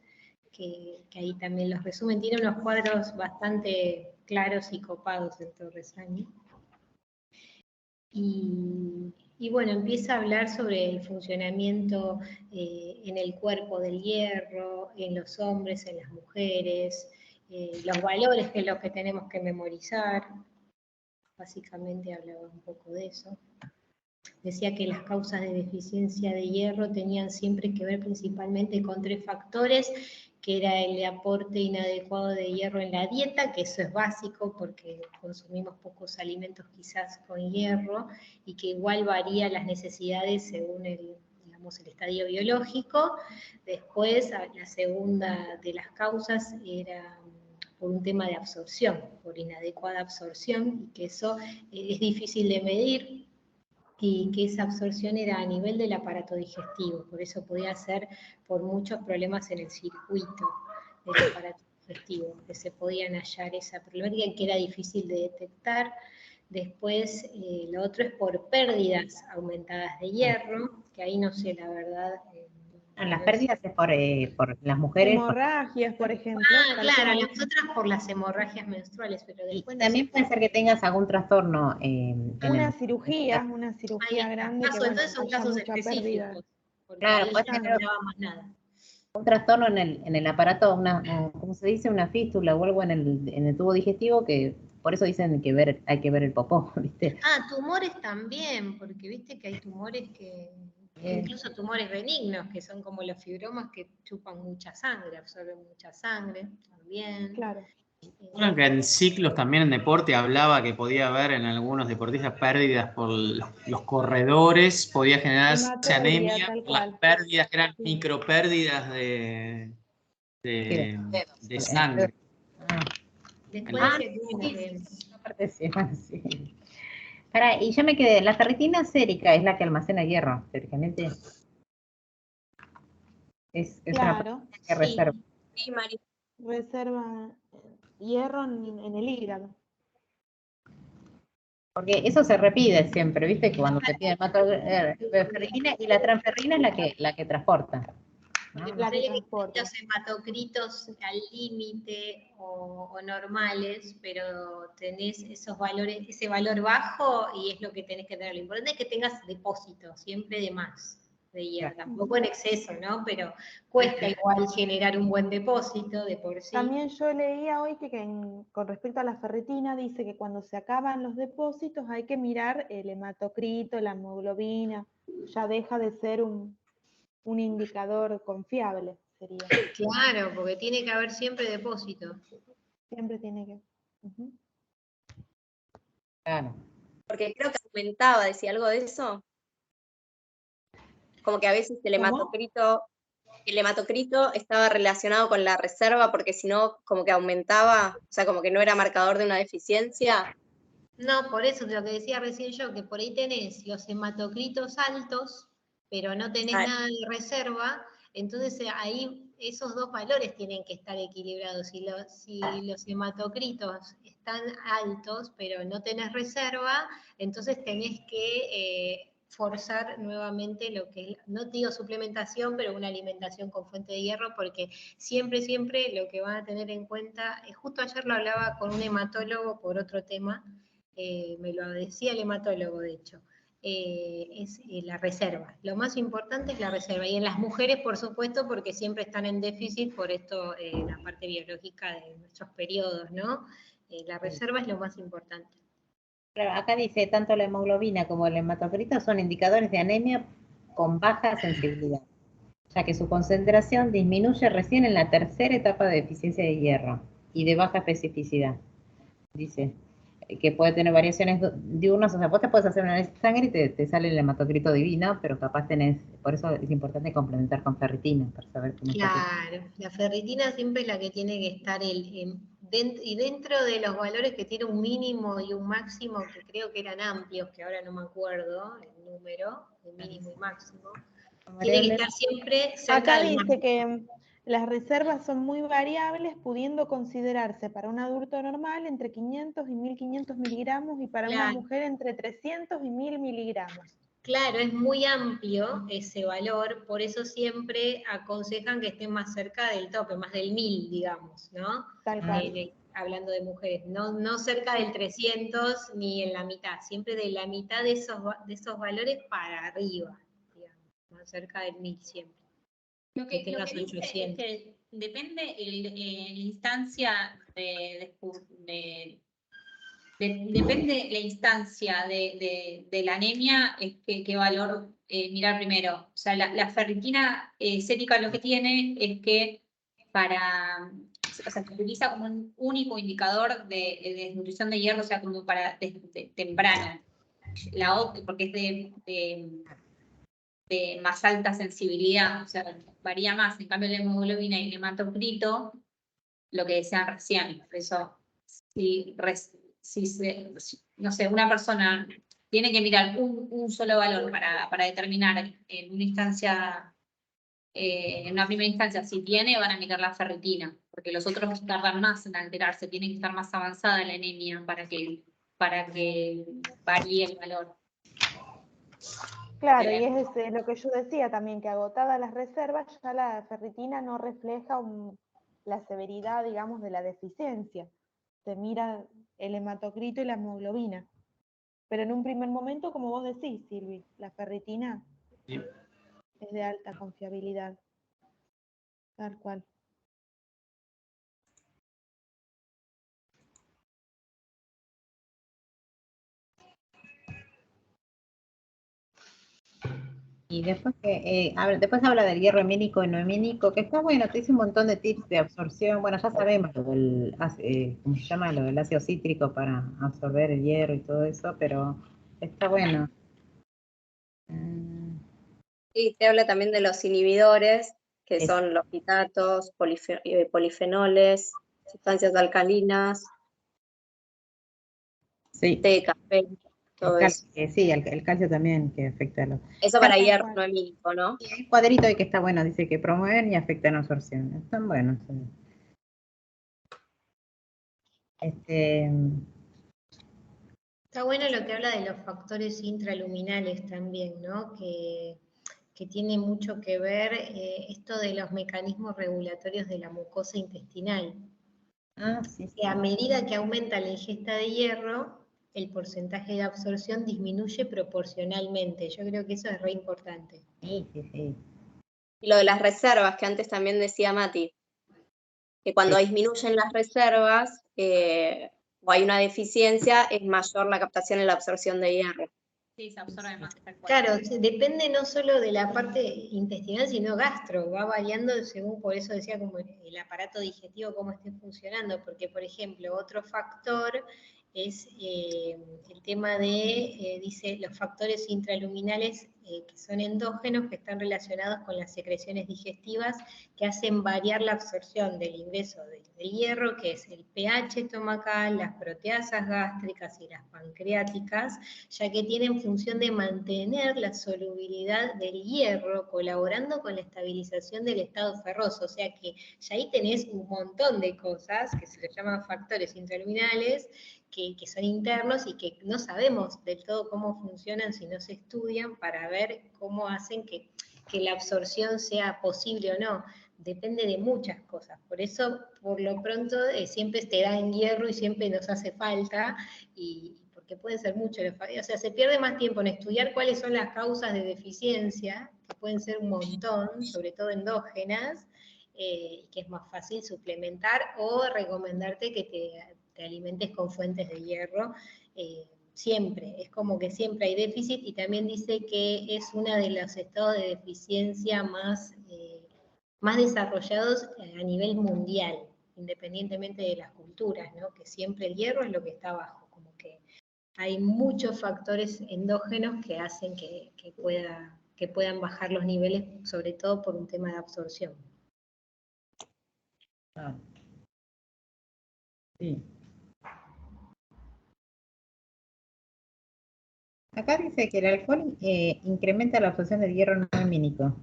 que ahí también los resumen. Tiene unos cuadros bastante claros y copados en Torresani. Y bueno, empieza a hablar sobre el funcionamiento en el cuerpo del hierro, en los hombres, en las mujeres, los valores que es lo que tenemos que memorizar. Básicamente hablaba un poco de eso. Decía que las causas de deficiencia de hierro tenían siempre que ver principalmente con 3 factores, que era el aporte inadecuado de hierro en la dieta, que eso es básico porque consumimos pocos alimentos quizás con hierro, y que igual varía las necesidades según el estadio biológico. Después, la segunda de las causas era por un tema de absorción, por inadecuada absorción, y que eso es difícil de medir, y que esa absorción era a nivel del aparato digestivo, por eso podía ser por muchos problemas en el circuito del aparato digestivo, que se podían hallar esa problemática que era difícil de detectar. Después, lo otro es por pérdidas aumentadas de hierro, que ahí no sé la verdad Las pérdidas es por las mujeres. Hemorragias, por ejemplo. Ah, claro, las otras por las hemorragias menstruales, pero Y después también puede ser que tengas algún trastorno. Una cirugía grande que, bueno, entonces son haya casos mucha pérdida. específicos, porque Claro, ahí puede ya no tener graba más nada. un trastorno en el aparato, ¿cómo se dice? Una fístula o algo en el tubo digestivo, que por eso dicen que hay que ver el popó, ¿viste? Ah, tumores también, porque viste que hay tumores incluso tumores benignos, que son como los fibromas que chupan mucha sangre, absorben mucha sangre también. Claro. Bueno, que en ciclos también en deporte hablaba que podía haber en algunos deportistas pérdidas por los corredores, podía generarse Hematuria, anemia, tal las cual. pérdidas que eran Sí. micropérdidas de sangre. Después Sí. Pará, y yo me quedé, la ferritina sérica es la que almacena hierro, teóricamente. Es Claro. una que reserva. Sí, Mari. Reserva hierro en el hígado. Porque eso se repite siempre, ¿viste? Que cuando te piden ferritina y la transferrina es la que transporta. Porque La que ponele que transporta. los hematocritos al límite o normales, pero tenés esos valores, ese valor bajo y es lo que tenés que tener. Lo importante es que tengas depósito, siempre de más de hierro. Tampoco en exceso, ¿no? Pero cuesta igual generar un buen depósito de por sí. También yo leía hoy que con respecto a la ferritina dice que cuando se acaban los depósitos hay que mirar el hematocrito, la hemoglobina, ya deja de ser un indicador confiable, sería. Claro, porque tiene que haber siempre depósito. Siempre tiene que. Claro. Porque creo que aumentaba, decía algo de eso. Como que a veces el hematocrito estaba relacionado con la reserva, porque si no, como que aumentaba, o sea, como que no era marcador de una deficiencia. No, por eso lo que decía recién yo, que por ahí tenés los hematocritos altos, pero no tenés nada de reserva, entonces ahí esos dos valores tienen que estar equilibrados. Si los hematocritos están altos, pero no tenés reserva, entonces tenés que forzar nuevamente lo que es, no digo suplementación, pero una alimentación con fuente de hierro, porque siempre lo que van a tener en cuenta, justo ayer lo hablaba con un hematólogo por otro tema, me lo decía el hematólogo, de hecho, es la reserva. Lo más importante es la reserva. Y en las mujeres, por supuesto, porque siempre están en déficit por esto, la parte biológica de nuestros periodos, ¿no? La reserva es lo más importante. Claro, acá dice, tanto la hemoglobina como el hematocrito son indicadores de anemia con baja sensibilidad, ya que su concentración disminuye recién en la tercera etapa de deficiencia de hierro y de baja especificidad. Dice que puede tener variaciones diurnas, o sea, vos te puedes hacer una análisis de sangre y te sale el hematocrito divino, pero capaz por eso es importante complementar con ferritina, para saber cómo está. Claro, la ferritina siempre es la que tiene que estar y dentro de los valores que tiene un mínimo y un máximo, que creo que eran amplios, que ahora no me acuerdo el número, de mínimo y máximo, tiene que estar siempre cerca Acá del dice máximo. que las reservas son muy variables, pudiendo considerarse para un adulto normal entre 500 y 1500 miligramos y para una mujer entre 300 y 1000 miligramos. Claro, es muy amplio ese valor, por eso siempre aconsejan que estén más cerca del tope, más del 1000, digamos, ¿no? Tal cual. Hablando de mujeres, no cerca del 300 ni en la mitad, siempre de la mitad de esos valores para arriba, digamos, más cerca del 1000 siempre. Lo que dice es que depende la instancia depende la instancia de la anemia, qué valor mirar primero. O sea, la ferritina sérica lo que tiene es que se utiliza como un único indicador de desnutrición de hierro, o sea, como para temprano. Porque es de más alta sensibilidad, o sea, varía más. En cambio, la hemoglobina y el hematocrito, lo que decían recién, por eso, no sé, una persona tiene que mirar un solo valor para determinar en una instancia, en una primera instancia, si tiene, van a mirar la ferritina, porque los otros tardan más en alterarse, tiene que estar más avanzada la anemia para que varíe el valor. Claro, y es lo que yo decía también, que agotadas las reservas, ya la ferritina no refleja la severidad, digamos, de la deficiencia. Se mira el hematocrito y la hemoglobina. Pero en un primer momento, como vos decís, Silvi, la ferritina Sí. es de alta confiabilidad. Tal cual. Y después después habla del hierro hemínico y no hemínico, que está bueno, te dice un montón de tips de absorción. Bueno, ya sabemos lo del, ¿cómo se llama? Lo del ácido cítrico para absorber el hierro y todo eso, pero está bueno. Y te habla también de los inhibidores, que son los fitatos, polifenoles, sustancias alcalinas, Sí. té, café, todo eso. Sí, el calcio también que afecta a los... Eso para hierro no hemínico, ¿no? Sí, hay un cuadrito de que está bueno, dice que promueven y afectan la absorción. Están buenos. Está bueno lo que habla de los factores intraluminales también, ¿no? Que tiene mucho que ver esto de los mecanismos regulatorios de la mucosa intestinal. Sí. Que a medida que aumenta la ingesta de hierro, el porcentaje de absorción disminuye proporcionalmente. Yo creo que eso es re importante. Sí. Y lo de las reservas, que antes también decía Mati, que cuando disminuyen las reservas o hay una deficiencia, es mayor la captación y la absorción de hierro. Sí, se absorbe más. Claro, depende no solo de la parte intestinal, sino gastro, va variando según, por eso decía, como el aparato digestivo, cómo esté funcionando, porque, por ejemplo, otro factor es el tema de, dice, los factores intraluminales que son endógenos, que están relacionados con las secreciones digestivas que hacen variar la absorción del ingreso del hierro, que es el pH estomacal, las proteasas gástricas y las pancreáticas, ya que tienen función de mantener la solubilidad del hierro, colaborando con la estabilización del estado ferroso. O sea que ya ahí tenés un montón de cosas que se les llaman factores intraluminales, que son internos y que no sabemos del todo cómo funcionan si no se estudian para ver cómo hacen que la absorción sea posible o no. Depende de muchas cosas. Por eso, por lo pronto, siempre te dan hierro y siempre nos hace falta, y porque puede ser mucho. O sea, se pierde más tiempo en estudiar cuáles son las causas de deficiencia, que pueden ser un montón, sobre todo endógenas, que es más fácil suplementar o recomendarte que te alimentes con fuentes de hierro. Siempre, es como que siempre hay déficit, y también dice que es uno de los estados de deficiencia más desarrollados a nivel mundial, independientemente de las culturas, ¿no? Que siempre el hierro es lo que está abajo, como que hay muchos factores endógenos que hacen que puedan bajar los niveles, sobre todo por un tema de absorción. Sí. Acá dice que el alcohol incrementa la absorción del hierro no hemínico.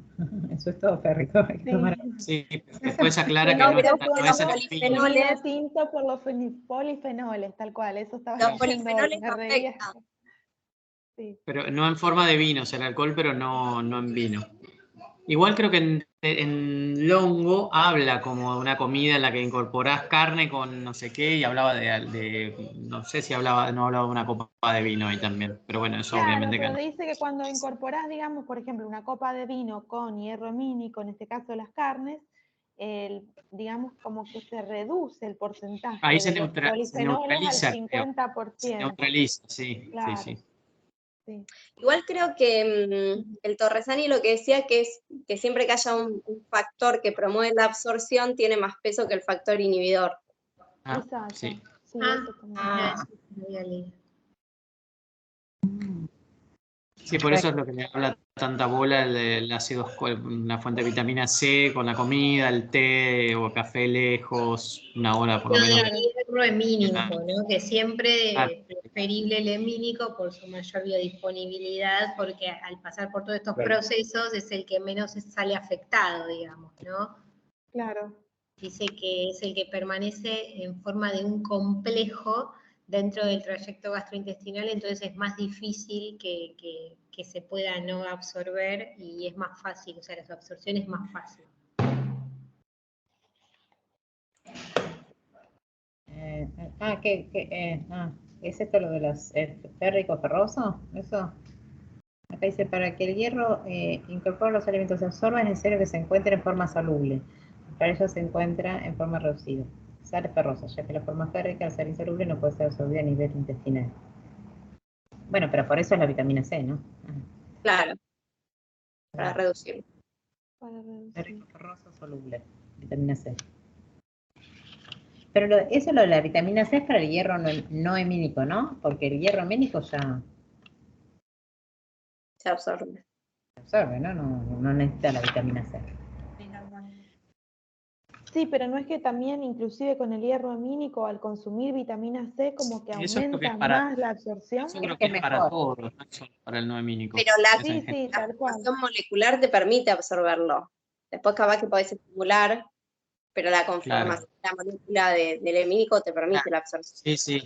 Eso es todo férrico. Hay que tomar. Sí, después aclara que no es el vino. Vino tinto por los polifenoles, tal cual. Eso estaba Los leyendo polifenoles en la revista. afectan. Sí. Pero no en forma de vinos, el alcohol, pero no en vino. Igual creo que en Longo habla como de una comida en la que incorporás carne con no sé qué, y hablaba de no sé si no hablaba de una copa de vino ahí también, pero bueno, eso Claro, obviamente pero que no. dice que cuando incorporás, digamos, por ejemplo, una copa de vino con hierro hemínico, en este caso las carnes, digamos como que se reduce el porcentaje Ahí de los polifenoles al neutraliza, creo. 50%. Se neutraliza, sí, Claro. sí. Igual creo que el Torresani lo que decía que es que siempre que haya un factor que promueve la absorción tiene más peso que el factor inhibidor. Exacto. Sí. Sí, eso también. Sí, por eso es lo que le habla tanta bola el ácido, una fuente de vitamina C con la comida, el té o café lejos, una hora por lo menos. El hierro hemínico, ¿no? Que siempre es preferible el hemínico por su mayor biodisponibilidad, porque al pasar por todos estos procesos es el que menos sale afectado, digamos, ¿no? Claro. Dice que es el que permanece en forma de un complejo dentro del trayecto gastrointestinal, entonces es más difícil que que se pueda no absorber y es más fácil, o sea, la absorción es más fácil. ¿Es esto lo de los férrico ferroso? Eso. Acá dice, para que el hierro incorpore los alimentos se absorba, es necesario que se encuentre en forma soluble. Para ello se encuentra en forma reducida. Sales ferrosas, ya que la forma férrica, al ser insoluble, no puede ser absorbida a nivel intestinal. Bueno, pero por eso es la vitamina C, ¿no? Claro, para reducir. Para reducir. Férrico ferroso soluble, vitamina C. Pero eso lo de la vitamina C es para el hierro no hemínico, ¿no? Porque el hierro hemínico ya Se absorbe. absorbe, ¿no? No necesita la vitamina C. Sí, pero no es que también, inclusive con el hierro hemínico, al consumir vitamina C, como que Eso creo que es aumenta más la absorción. Yo creo que es para todos, no es solo para el no hemínico. Pero la Sí, sí, tal cual. conformación molecular te permite absorberlo. Después capaz que podés estimular, pero la conformación de la molécula del hemínico te permite la absorción. Sí, sí.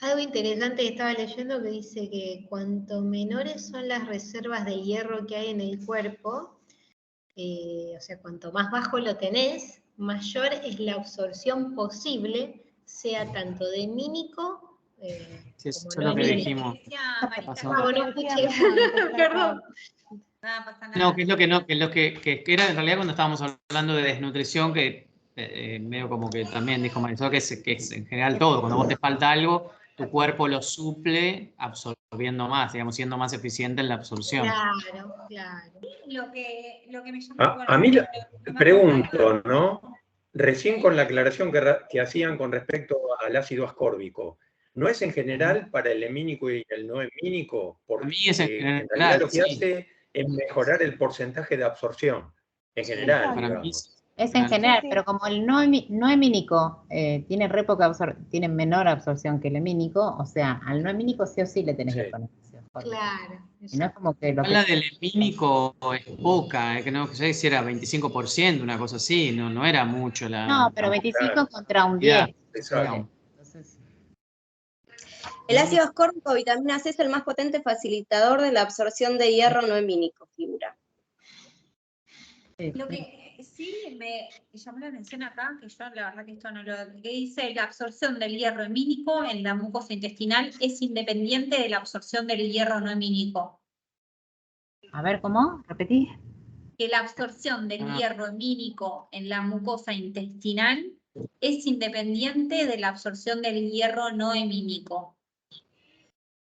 Algo interesante que estaba leyendo que dice que cuanto menores son las reservas de hierro que hay en el cuerpo, o sea, cuanto más bajo lo tenés, mayor es la absorción posible, sea tanto de hemínico Sí, eso como es no lo que hemínico. dijimos. Marita, No, no escuché. Perdón. nada, pasa nada. No, que es lo que no, que es lo que era en realidad cuando estábamos hablando de desnutrición, que medio como que también dijo Marisol, que es en general todo, cuando vos te falta algo, tu cuerpo lo suple absorbiendo más, digamos, siendo más eficiente en la absorción. Claro, claro. Lo que me llama A mí una pregunto, ¿no? Recién con la aclaración que hacían con respecto al ácido ascórbico, ¿no es en general para el hemínico y el no hemínico? A mí es en Porque general, en realidad lo que sí. hace es mejorar el porcentaje de absorción, en general, Para mí digamos. Es en general, pero como el no hemínico tiene tiene menor absorción que el hemínico, o sea, al no hemínico sí o sí le tenés que poner ácido ascórbico. Claro. Y no es como que lo La del hemínico es poca, que no sé si era 25%, una cosa así, no era mucho la. No, pero 25 contra un 10. Exacto. Entonces, El ácido ascórbico, vitamina C, es el más potente facilitador de la absorción de hierro no hemínico, figura. Lo que sí me llamó la atención acá, que yo la verdad que esto no lo... que dice, la absorción del hierro hemínico en la mucosa intestinal es independiente de la absorción del hierro no hemínico. a ver, ¿cómo? ¿Repetí? Que la absorción del hierro hemínico en la mucosa intestinal es independiente de la absorción del hierro no hemínico.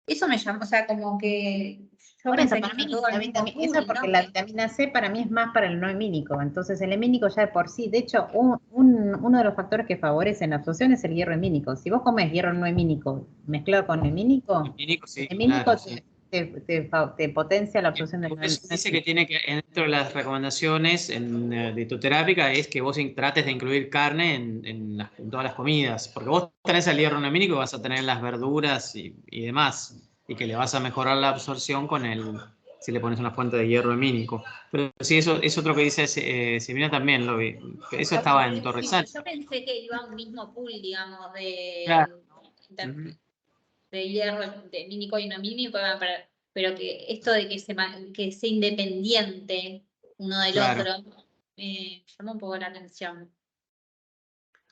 Eso me llamó, o sea, como que... Yo Por eso, pensé para que mí, era todo el mismo eso pool, porque ¿no? la vitamina C para mí es más para el no hemínico. Entonces, el hemínico ya de por sí, de hecho, uno de los factores que favorecen la absorción es el hierro hemínico. Si vos comes hierro no hemínico mezclado con hemínico, Sí, el hemínico claro, sí. te potencia la absorción del Por eso dice que tiene que, dentro de las recomendaciones de dietoterápica, es que vos trates de incluir carne en todas las comidas, porque vos tenés el hierro no hemínico y vas a tener las verduras y demás, y que le vas a mejorar la absorción si le pones una fuente de hierro hemínico. Pero sí, eso es otro que dice Silvina también, lo vi. Eso estaba en Torresal. Yo pensé que iba a un mismo pool, digamos, Claro. de hierro, de hemínico y no hemínico, pero que esto de que sea independiente uno del otro, me llama un poco la atención.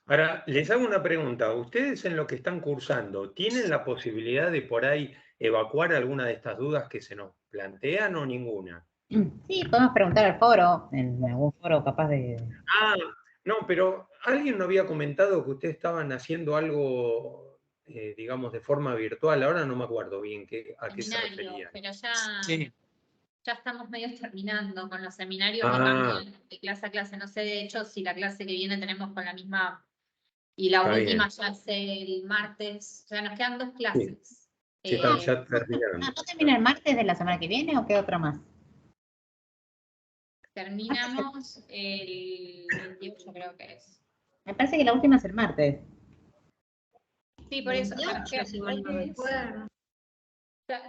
Ahora, les hago una pregunta. ¿Ustedes en lo que están cursando tienen la posibilidad de por ahí evacuar alguna de estas dudas que se nos plantean o ninguna? Sí, podemos preguntar al foro, en algún foro capaz de... Ah, no, pero alguien no había comentado que ustedes estaban haciendo algo, digamos, de forma virtual. Ahora no me acuerdo bien a qué se refería. Pero ya estamos medio terminando con los seminarios, Ah. que cambian de clase a clase. No sé, de hecho, si la clase que viene tenemos con la misma, y la Está última bien. ya es el martes. O sea, nos quedan 2 clases. Sí, están ya terminando. ¿No termina el martes de la semana que viene o qué otra más? Terminamos el 28, creo que es. Me parece que la última es el martes. Sí, por eso. 28, si mal no recuerdo.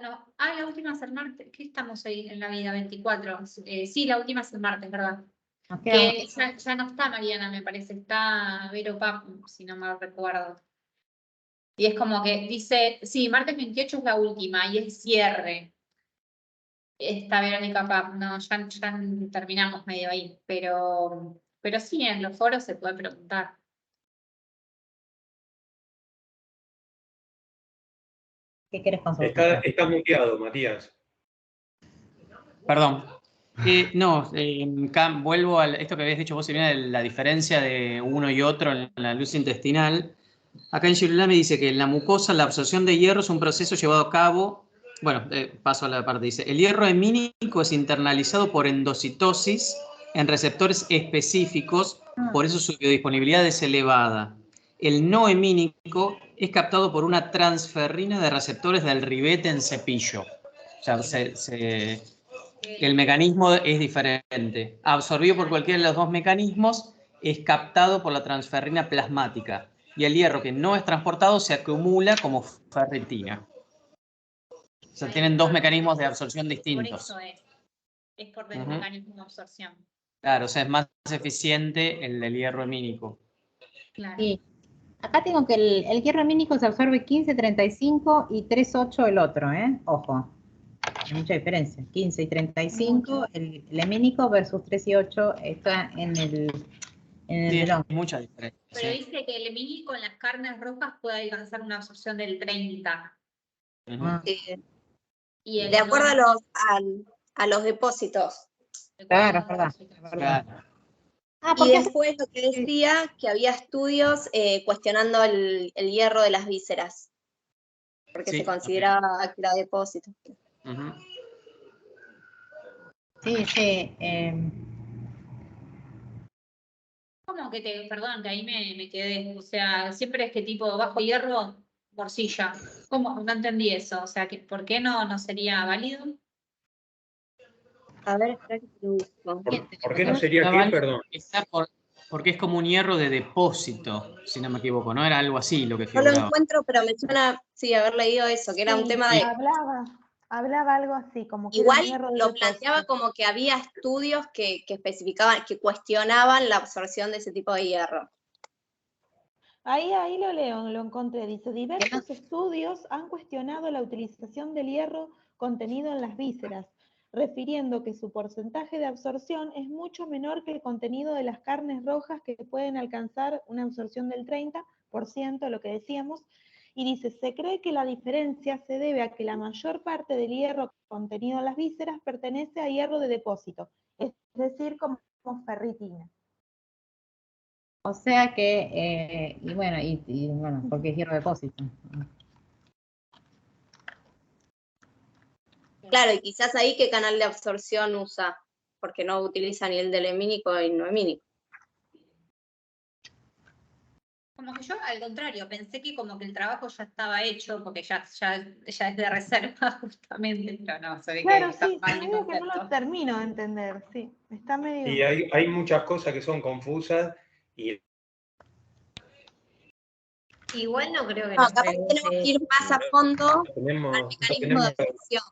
No, la última es el martes. ¿Qué estamos ahí en la vida? 24. Sí, la última es el martes, ¿verdad? Nos queda Que ya no está Mariana, me parece. Está Vero Papu, si no mal recuerdo. Y es como que dice, sí, martes 28 es la última y es cierre. Está Verónica Pap, no, ya terminamos medio ahí, pero sí, en los foros se puede preguntar. ¿Qué querés consultar? Está muteado, Matías. Perdón. No, vuelvo a esto que habías dicho vos, Silvina, de la diferencia de uno y otro en la luz intestinal. Acá en Girolami dice que en la mucosa la absorción de hierro es un proceso llevado a cabo. Bueno, paso a la parte, dice, el hierro hemínico es internalizado por endocitosis en receptores específicos, por eso su biodisponibilidad es elevada. El no hemínico es captado por una transferrina de receptores del ribete en cepillo. O sea, el mecanismo es diferente. Absorbido por cualquiera de los dos mecanismos, es captado por la transferrina plasmática. Y el hierro que no es transportado se acumula como ferritina. O sea, tienen dos mecanismos de absorción distintos. Por eso es por el mecanismo de absorción. Claro, o sea, es más eficiente el del hierro hemínico. Claro. Sí. Acá tengo que el hierro hemínico se absorbe 15-35 y 3-8 el otro, ¿eh? Ojo. Hay mucha diferencia. 15 y 35 el hemínico versus 3 y 8 está en el Sí, delón. mucha diferencia. Pero dice que el hemínico en las carnes rojas puede alcanzar una absorción del 30. Y el De acuerdo a los depósitos. Claro, es verdad. Claro. Y después lo que decía, que había estudios cuestionando el hierro de las vísceras, porque Sí, se consideraba que era depósito. Sí, sí. ¿Cómo que perdón, que ahí me quedé? O sea, siempre es que tipo bajo hierro, morcilla. ¿Cómo? No entendí eso. O sea, ¿por qué no sería válido? A ver, espera que te busco. ¿Por qué no sería qué? Perdón. Porque es como un hierro de depósito, si no me equivoco, ¿no? Era algo así lo que No lo figuraba. encuentro, pero me suena, sí, haber leído eso, que era un tema de... Hablaba algo así, como que Igual era un hierro de lo depósito. planteaba como que había estudios que especificaban, que cuestionaban la absorción de ese tipo de hierro. Ahí lo leo, lo encontré. Dice, diversos estudios han cuestionado la utilización del hierro contenido en las vísceras, refiriendo que su porcentaje de absorción es mucho menor que el contenido de las carnes rojas, que pueden alcanzar una absorción del 30%, lo que decíamos, y dice, se cree que la diferencia se debe a que la mayor parte del hierro contenido en las vísceras pertenece a hierro de depósito, es decir, como ferritina. O sea que, y bueno, porque es hierro de depósito. Claro, y quizás ahí qué canal de absorción usa, porque no utiliza ni el del hemínico y no hemínico. Como que yo, al contrario, pensé que como que el trabajo ya estaba hecho, porque ya es de reserva, justamente, pero no, se ve Claro, que está sí, mal mi medio que no concepto. lo termino de entender, sí, está medio... Y hay muchas cosas que son confusas y Igual no creo que No, nos capaz que tenemos que ir más a fondo al mecanismo de absorción.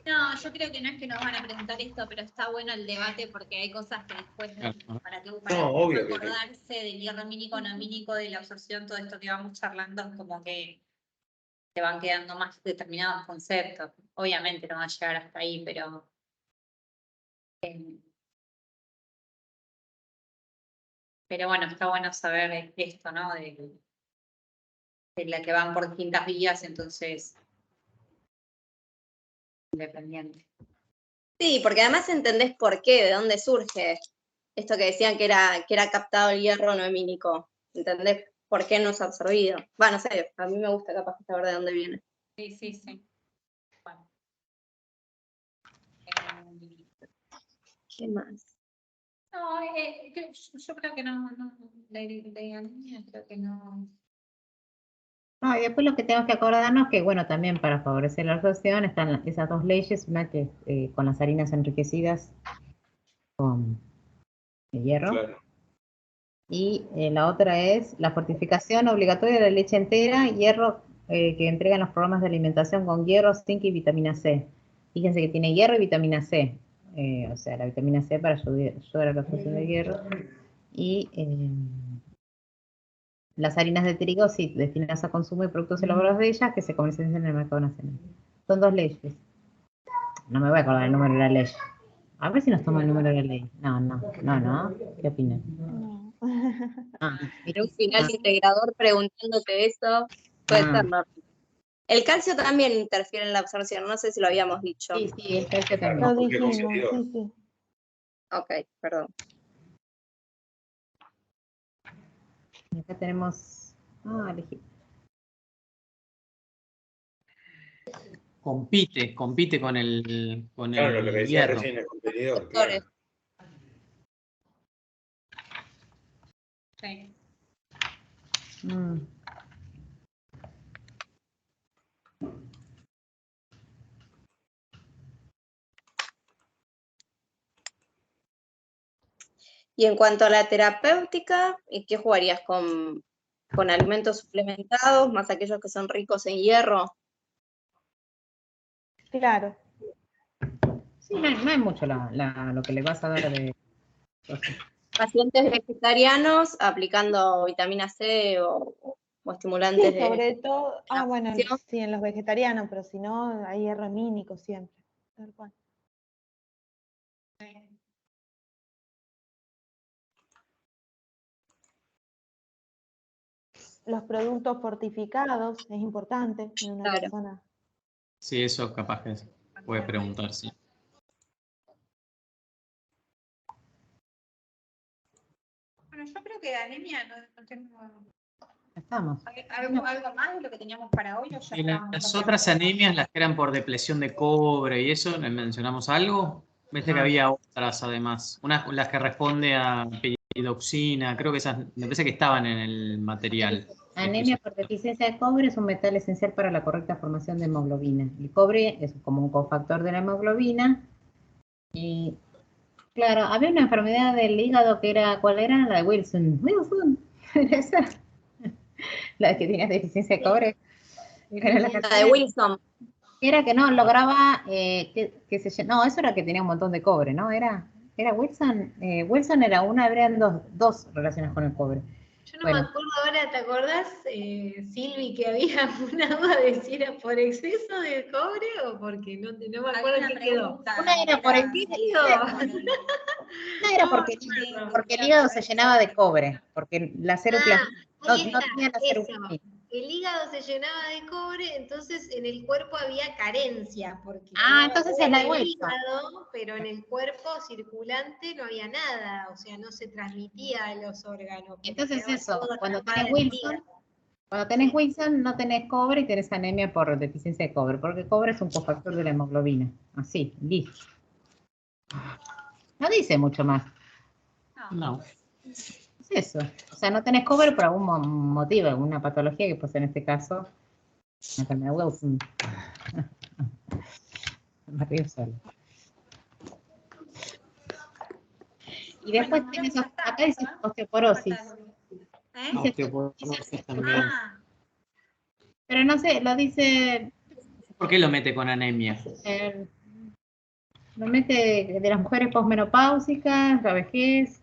No, yo creo que no es que nos van a preguntar esto, pero está bueno el debate porque hay cosas que después, para obvio que sí. acordarse del hierro mínimo, no mínimo, de la absorción, todo esto que vamos charlando, es como que te van quedando más determinados conceptos. Obviamente no va a llegar hasta ahí, pero... pero bueno, está bueno saber esto, ¿no? De la que van por distintas vías, entonces... independiente. Sí, porque además entendés por qué, de dónde surge esto que decían que era captado el hierro no hemínico. ¿Entendés por qué no es absorbido? Bueno, no sé, a mí me gusta capaz saber de dónde viene. Sí. Bueno. ¿Qué más? No, yo creo que no, de anemia creo que no. No, y después lo que tenemos que acordarnos que, bueno, también para favorecer la absorción están esas dos leyes, una que con las harinas enriquecidas con el hierro, claro. y la otra es la fortificación obligatoria de la leche entera, hierro que entregan los programas de alimentación con hierro, zinc y vitamina C. Fíjense que tiene hierro y vitamina C, o sea, la vitamina C para ayudar a la absorción del hierro. Y las harinas de trigo, sí, destinadas a consumo y productos elaborados de ellas que se comercializan en el mercado nacional. Son 2 leyes. No me voy a acordar el número de la ley. A ver si nos toma el número de la ley. No. ¿Qué opinan? No. Miré un final integrador preguntándote eso. Puede ser, ¿no? El calcio también interfiere en la absorción, no sé si lo habíamos dicho. Sí, el calcio también. Lo porque dijimos, consumidor. sí. Ok, perdón. Y acá tenemos... elegí. Compite con el Claro, lo que decía hierro. recién el competidor, claro. Sí. Y en cuanto a la terapéutica, ¿qué jugarías con alimentos suplementados, más aquellos que son ricos en hierro? Claro. Sí, no hay mucho lo que le vas a dar de... Pacientes vegetarianos aplicando vitamina C o estimulantes Sí, sobre todo, bueno, absorción. sí, en los vegetarianos, pero si no, hay hierro mínico siempre. Tal cual. Los productos fortificados es importante en una Claro. persona. Sí, eso capaz que puede preguntar, sí. Bueno, yo creo que de anemia no tengo... Estamos. ¿Algo más de lo que teníamos para hoy o ya Y estamos? las otras anemias, las que eran por depresión de cobre y eso, ¿le mencionamos algo? Viste que había otras además. Las que responde a piridoxina, creo que esas, me parece que estaban en el material. Anemia por deficiencia de cobre es un metal esencial para la correcta formación de hemoglobina. El cobre es como un cofactor de la hemoglobina. Y claro, había una enfermedad del hígado que era, ¿cuál era? La de Wilson. ¿Era esa? La de que tenía deficiencia de cobre. Era La de Wilson. Era que no lograba no, eso era que tenía un montón de cobre, ¿no? Era Wilson. Wilson era una, habrían dos relaciones con el cobre. Yo no me acuerdo ahora, ¿te acordás, Silvi, que había una duda de si era por exceso de cobre o porque no me acuerdo qué quedó? Una era por el hígado. Una era porque el hígado se llenaba de cobre, porque la ceroplasmina no tenía la ceroplasmina. El hígado se llenaba de cobre, entonces en el cuerpo había carencia, porque entonces es la de Wilson. hígado, pero en el cuerpo circulante no había nada, o sea, no se transmitía a los órganos. Entonces eso, cuando tenés Wilson no tenés cobre y tenés anemia por deficiencia de cobre, porque el cobre es un cofactor de la hemoglobina. Así, listo. No dice mucho más. No. Es eso. O sea, no tenés cobre por algún motivo, alguna patología que pues en este caso, una enfermedad de Wilson. Me río solo. Y después tenés, acá dice osteoporosis. Osteoporosis también. Pero no sé, lo dice... ¿Por qué lo mete con anemia? Lo mete de las mujeres posmenopáusicas, la vejez.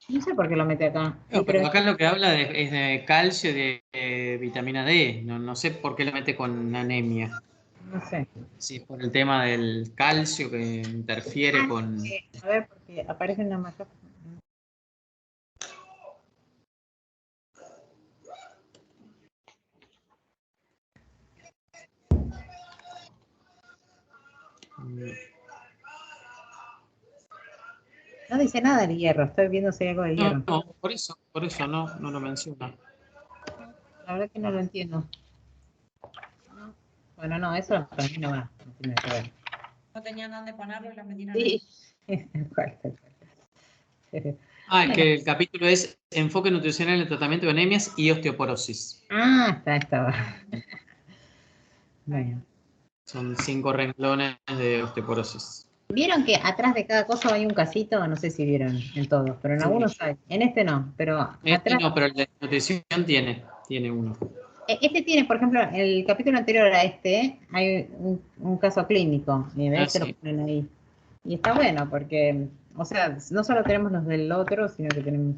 No sé por qué lo mete acá. No, pero acá lo que habla es de calcio y de vitamina D. No sé por qué lo mete con anemia. No sé. Sí, por el tema del calcio que interfiere con... A ver, porque aparece una marca. No dice nada del hierro, estoy viendo si hay algo de hierro. No, por eso no lo menciona. La verdad que no lo entiendo. Bueno, no, eso para mí no va. No tiene que ver. No tenían dónde ponerlo y lo metieron Sí. ahí. Es que el capítulo es Enfoque nutricional en el tratamiento de anemias y osteoporosis. Estaba. Bueno. Son 5 renglones de osteoporosis. ¿Vieron que atrás de cada cosa hay un casito? No sé si vieron en todos, pero en algunos hay. En este no, pero atrás... No, pero el de nutrición tiene uno. Este tiene, por ejemplo, el capítulo anterior a este, hay un caso clínico, y ves que lo ponen ahí. Y está bueno, porque, o sea, no solo tenemos los del otro, sino que tenemos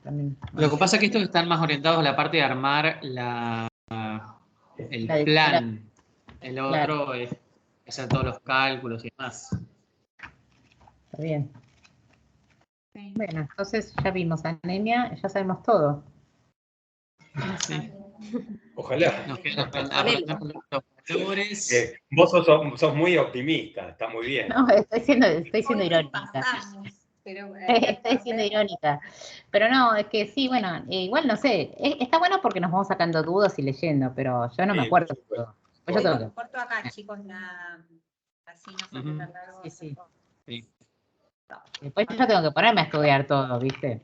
también. Lo que pasa es que estos están más orientados a la parte de armar el plan. El otro es hacer todos los cálculos y demás. Está bien. Sí. Bueno, entonces ya vimos anemia, ya sabemos todo. Sí. Ojalá. Nos quedan aprender los valores. Vos sos muy optimista, está muy bien. No, estoy siendo Hoy irónica. pasamos, pero, Estoy siendo irónica. Pero no, es que sí, bueno, igual no sé. Está bueno porque nos vamos sacando dudas y leyendo, pero yo no me Sí, acuerdo por de supuesto. todo. Pues yo tengo que. corto acá, chicos, así no se Ujú. tan largo. Sí, sí. Sí. Después yo tengo que ponerme a estudiar todo, ¿viste?